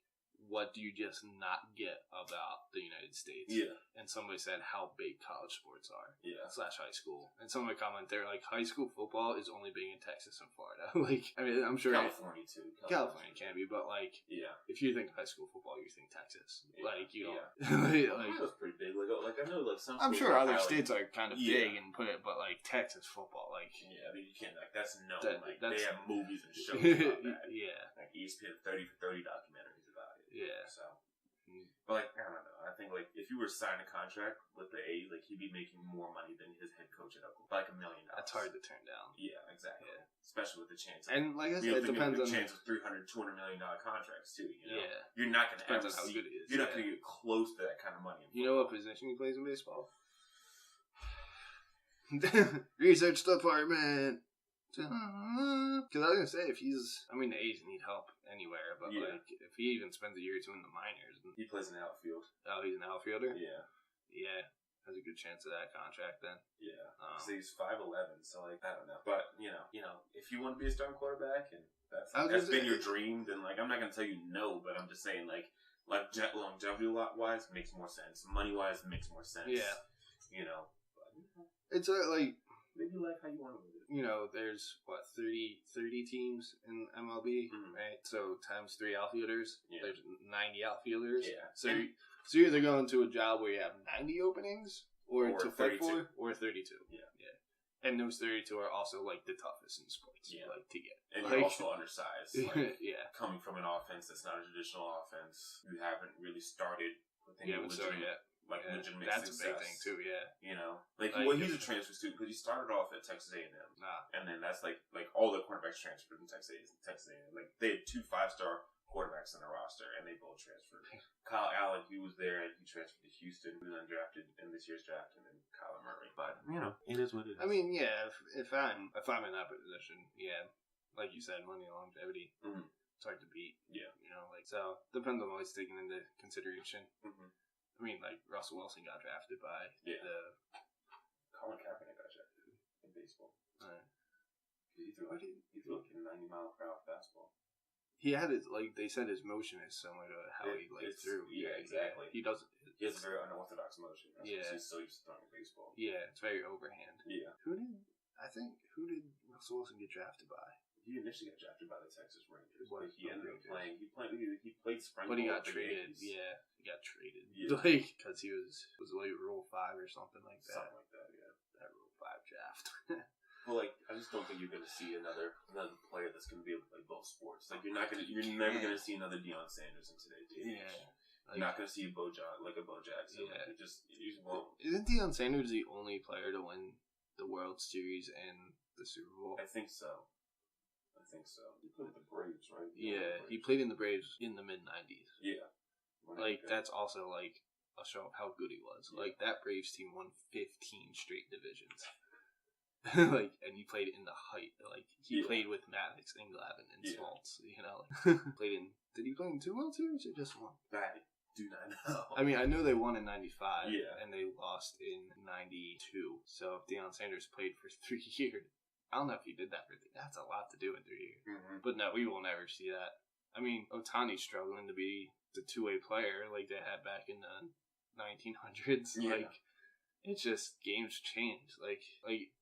[SPEAKER 2] what do you just not get about the United States?
[SPEAKER 1] Yeah.
[SPEAKER 2] And somebody said how big college sports are.
[SPEAKER 1] Yeah.
[SPEAKER 2] / high school. And somebody commented, they're like, high school football is only big in Texas and Florida. Like, I mean, I'm sure
[SPEAKER 1] California too.
[SPEAKER 2] California can be, but like,
[SPEAKER 1] yeah.
[SPEAKER 2] If you think high school football, you think Texas.
[SPEAKER 1] Yeah.
[SPEAKER 2] Like, you know,
[SPEAKER 1] like it was pretty big. Like I know, like some.
[SPEAKER 2] I'm sure other states are kind of big and put it, but like Texas football, like
[SPEAKER 1] I mean, you can't like that's known.
[SPEAKER 2] That's,
[SPEAKER 1] they have movies and shows about that.
[SPEAKER 2] Yeah,
[SPEAKER 1] like ESPN 30 for 30 documentaries about it.
[SPEAKER 2] Yeah.
[SPEAKER 1] So, but like I don't know. I think like if you were signed a contract with the A's, like he'd be making more money than his head coach at Oakland, like $1 million.
[SPEAKER 2] That's hard to turn down.
[SPEAKER 1] Yeah, exactly.
[SPEAKER 2] Yeah.
[SPEAKER 1] Especially with the chance.
[SPEAKER 2] And like I said, it depends on
[SPEAKER 1] the chance of $300, $200 million contracts too. You know?
[SPEAKER 2] Yeah,
[SPEAKER 1] you're not going to ever
[SPEAKER 2] on how
[SPEAKER 1] see.
[SPEAKER 2] Good it is.
[SPEAKER 1] You're not going to get close to that kind of money.
[SPEAKER 2] You know what position he plays in baseball? Research department. Because I was gonna say, the A's need help anywhere, but like if he even spends a year or two in the minors,
[SPEAKER 1] he plays in the outfield.
[SPEAKER 2] Oh, he's an outfielder.
[SPEAKER 1] Yeah,
[SPEAKER 2] has a good chance of that contract then.
[SPEAKER 1] Yeah, so he's 5'11", so like I don't know, but you know, if you want to be a starting quarterback and that's been your dream, then like I'm not gonna tell you no, but I'm just saying like longevity wise makes more sense, money wise makes more sense.
[SPEAKER 2] Yeah,
[SPEAKER 1] you know, but,
[SPEAKER 2] it's like.
[SPEAKER 1] Maybe like how you want to do it.
[SPEAKER 2] You know, there's, 30 teams in MLB, right? So, times 3 outfielders, there's 90 outfielders.
[SPEAKER 1] Yeah.
[SPEAKER 2] So you're either going to a job where you have 90 openings, or to fight for, or 32.
[SPEAKER 1] Yeah.
[SPEAKER 2] And those 32 are also, like, the toughest in sports, like, to get.
[SPEAKER 1] And you're also undersized. Like,
[SPEAKER 2] coming
[SPEAKER 1] from an offense that's not a traditional offense, you haven't really started with any
[SPEAKER 2] yet.
[SPEAKER 1] Like legitimate
[SPEAKER 2] that's
[SPEAKER 1] success.
[SPEAKER 2] A big thing too,
[SPEAKER 1] You know, he's a transfer student because he started off at Texas A&M, and then that's like all the quarterbacks transferred from Texas A&M. Like they had 2 5-star quarterbacks on the roster, and they both transferred. Kyle Allen, he was there, and he transferred to Houston. He was undrafted in this year's draft, and then Kyler Murray. But you know, it is what it is.
[SPEAKER 2] I mean, if I'm in that position, like you said, money and longevity.
[SPEAKER 1] Mm-hmm.
[SPEAKER 2] It's hard to beat.
[SPEAKER 1] Yeah,
[SPEAKER 2] you know, like so depends on what he's taken into consideration.
[SPEAKER 1] Mm-hmm.
[SPEAKER 2] I mean, like, Russell Wilson got drafted by the...
[SPEAKER 1] Colin Kaepernick got drafted in baseball.
[SPEAKER 2] Right.
[SPEAKER 1] He threw like a 90-mile-per-hour fastball.
[SPEAKER 2] He had his, like, they said his motion is similar to how he, like, threw.
[SPEAKER 1] Yeah, exactly.
[SPEAKER 2] He doesn't...
[SPEAKER 1] He has a very unorthodox motion. He's so used to throwing baseball.
[SPEAKER 2] Yeah, it's very overhand.
[SPEAKER 1] Yeah.
[SPEAKER 2] Who did Russell Wilson get drafted by?
[SPEAKER 1] He initially got drafted by the Texas Rangers,
[SPEAKER 2] but
[SPEAKER 1] he ended up playing. He played spring ball.
[SPEAKER 2] But he got traded.
[SPEAKER 1] Yeah,
[SPEAKER 2] he got traded.
[SPEAKER 1] Yeah,
[SPEAKER 2] like because he was like Rule 5 or something like that.
[SPEAKER 1] Something like that. Yeah,
[SPEAKER 2] that Rule 5 draft.
[SPEAKER 1] Well, like I just don't think you're going to see another player that's going to be able to play both sports. Like you're never going to see another Deion Sanders in today's day.
[SPEAKER 2] Yeah.
[SPEAKER 1] Like, you're not going to see a Bo Jackson.
[SPEAKER 2] Yeah.
[SPEAKER 1] You just won't.
[SPEAKER 2] Isn't Deion Sanders the only player to win the World Series and the Super Bowl?
[SPEAKER 1] I think so. He played with the Braves, right?
[SPEAKER 2] Yeah, he played in the Braves in the mid-90s.
[SPEAKER 1] Yeah.
[SPEAKER 2] Like, that's also, like, a show of how good he was. Yeah. Like, that Braves team won 15 straight divisions. Like, and he played in the height. Like, he played with Maddox and Glavine and Smoltz, you know. Did he play in 2 World Series or just 1?
[SPEAKER 1] Do not know.
[SPEAKER 2] I mean, I know they won in 95.
[SPEAKER 1] Yeah.
[SPEAKER 2] And they lost in 92. So if Deion Sanders played for 3 years, I don't know if he did that for 3 years. That's a lot to do in 3 years.
[SPEAKER 1] Mm-hmm.
[SPEAKER 2] But no, we will never see that. I mean, Otani's struggling to be the two-way player like they had back in the 1900s.
[SPEAKER 1] Yeah.
[SPEAKER 2] Like, it's just games change. Like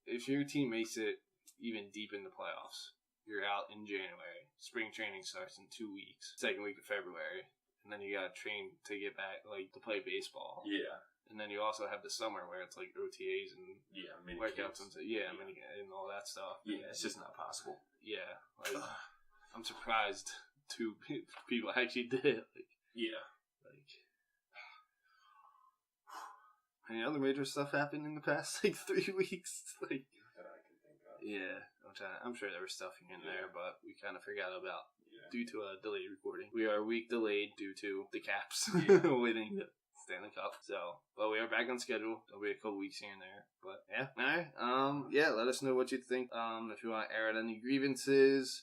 [SPEAKER 2] if your team makes it even deep in the playoffs, you're out in January. Spring training starts in 2 weeks. Second week of February. And then you gotta train to get back, like, to play baseball.
[SPEAKER 1] Yeah.
[SPEAKER 2] And then you also have the summer where it's like OTAs and workouts and and all that stuff.
[SPEAKER 1] Yeah, it's just not possible.
[SPEAKER 2] Yeah, like I'm surprised 2 people actually did it. Like,
[SPEAKER 1] yeah.
[SPEAKER 2] Like, any other major stuff happened in the past 3 weeks? Like,
[SPEAKER 1] That I can think of.
[SPEAKER 2] yeah, I'm sure there was stuff in there, but we kind of forgot about due to a delayed recording. We are a week delayed due to the Caps winning the Stanley Cup. So, but we are back on schedule. There'll be a couple weeks here and there. But yeah, all right. Let us know what you think. If you want to air out any grievances,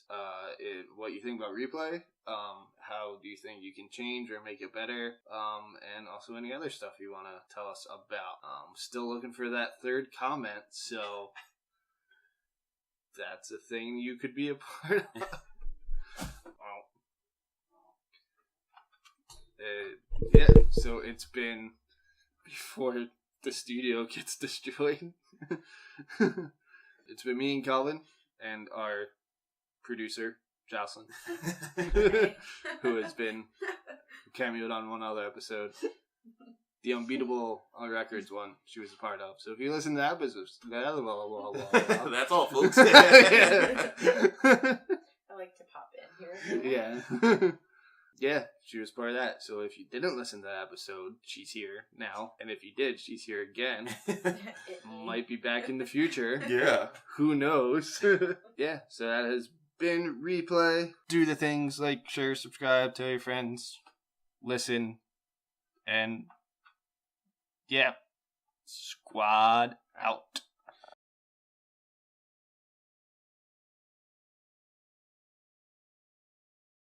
[SPEAKER 2] what you think about replay. How do you think you can change or make it better? And also any other stuff you want to tell us about. Still looking for that 3rd comment. So that's a thing you could be a part of. So it's been before the studio gets destroyed. It's been me and Kelvin and our producer, Jocelyn, who has been cameoed on one other episode. The Unbeatable on Records one she was a part of. So if you listen to that episode,
[SPEAKER 1] that's all, folks.
[SPEAKER 3] I like to pop in here.
[SPEAKER 2] Yeah. Yeah, she was part of that. So if you didn't listen to that episode, she's here now. And if you did, she's here again. Might be back in the future.
[SPEAKER 1] Yeah.
[SPEAKER 2] Who knows? Yeah, so that has been Replay. Do the things like share, subscribe, tell your friends, listen, and yeah, squad out.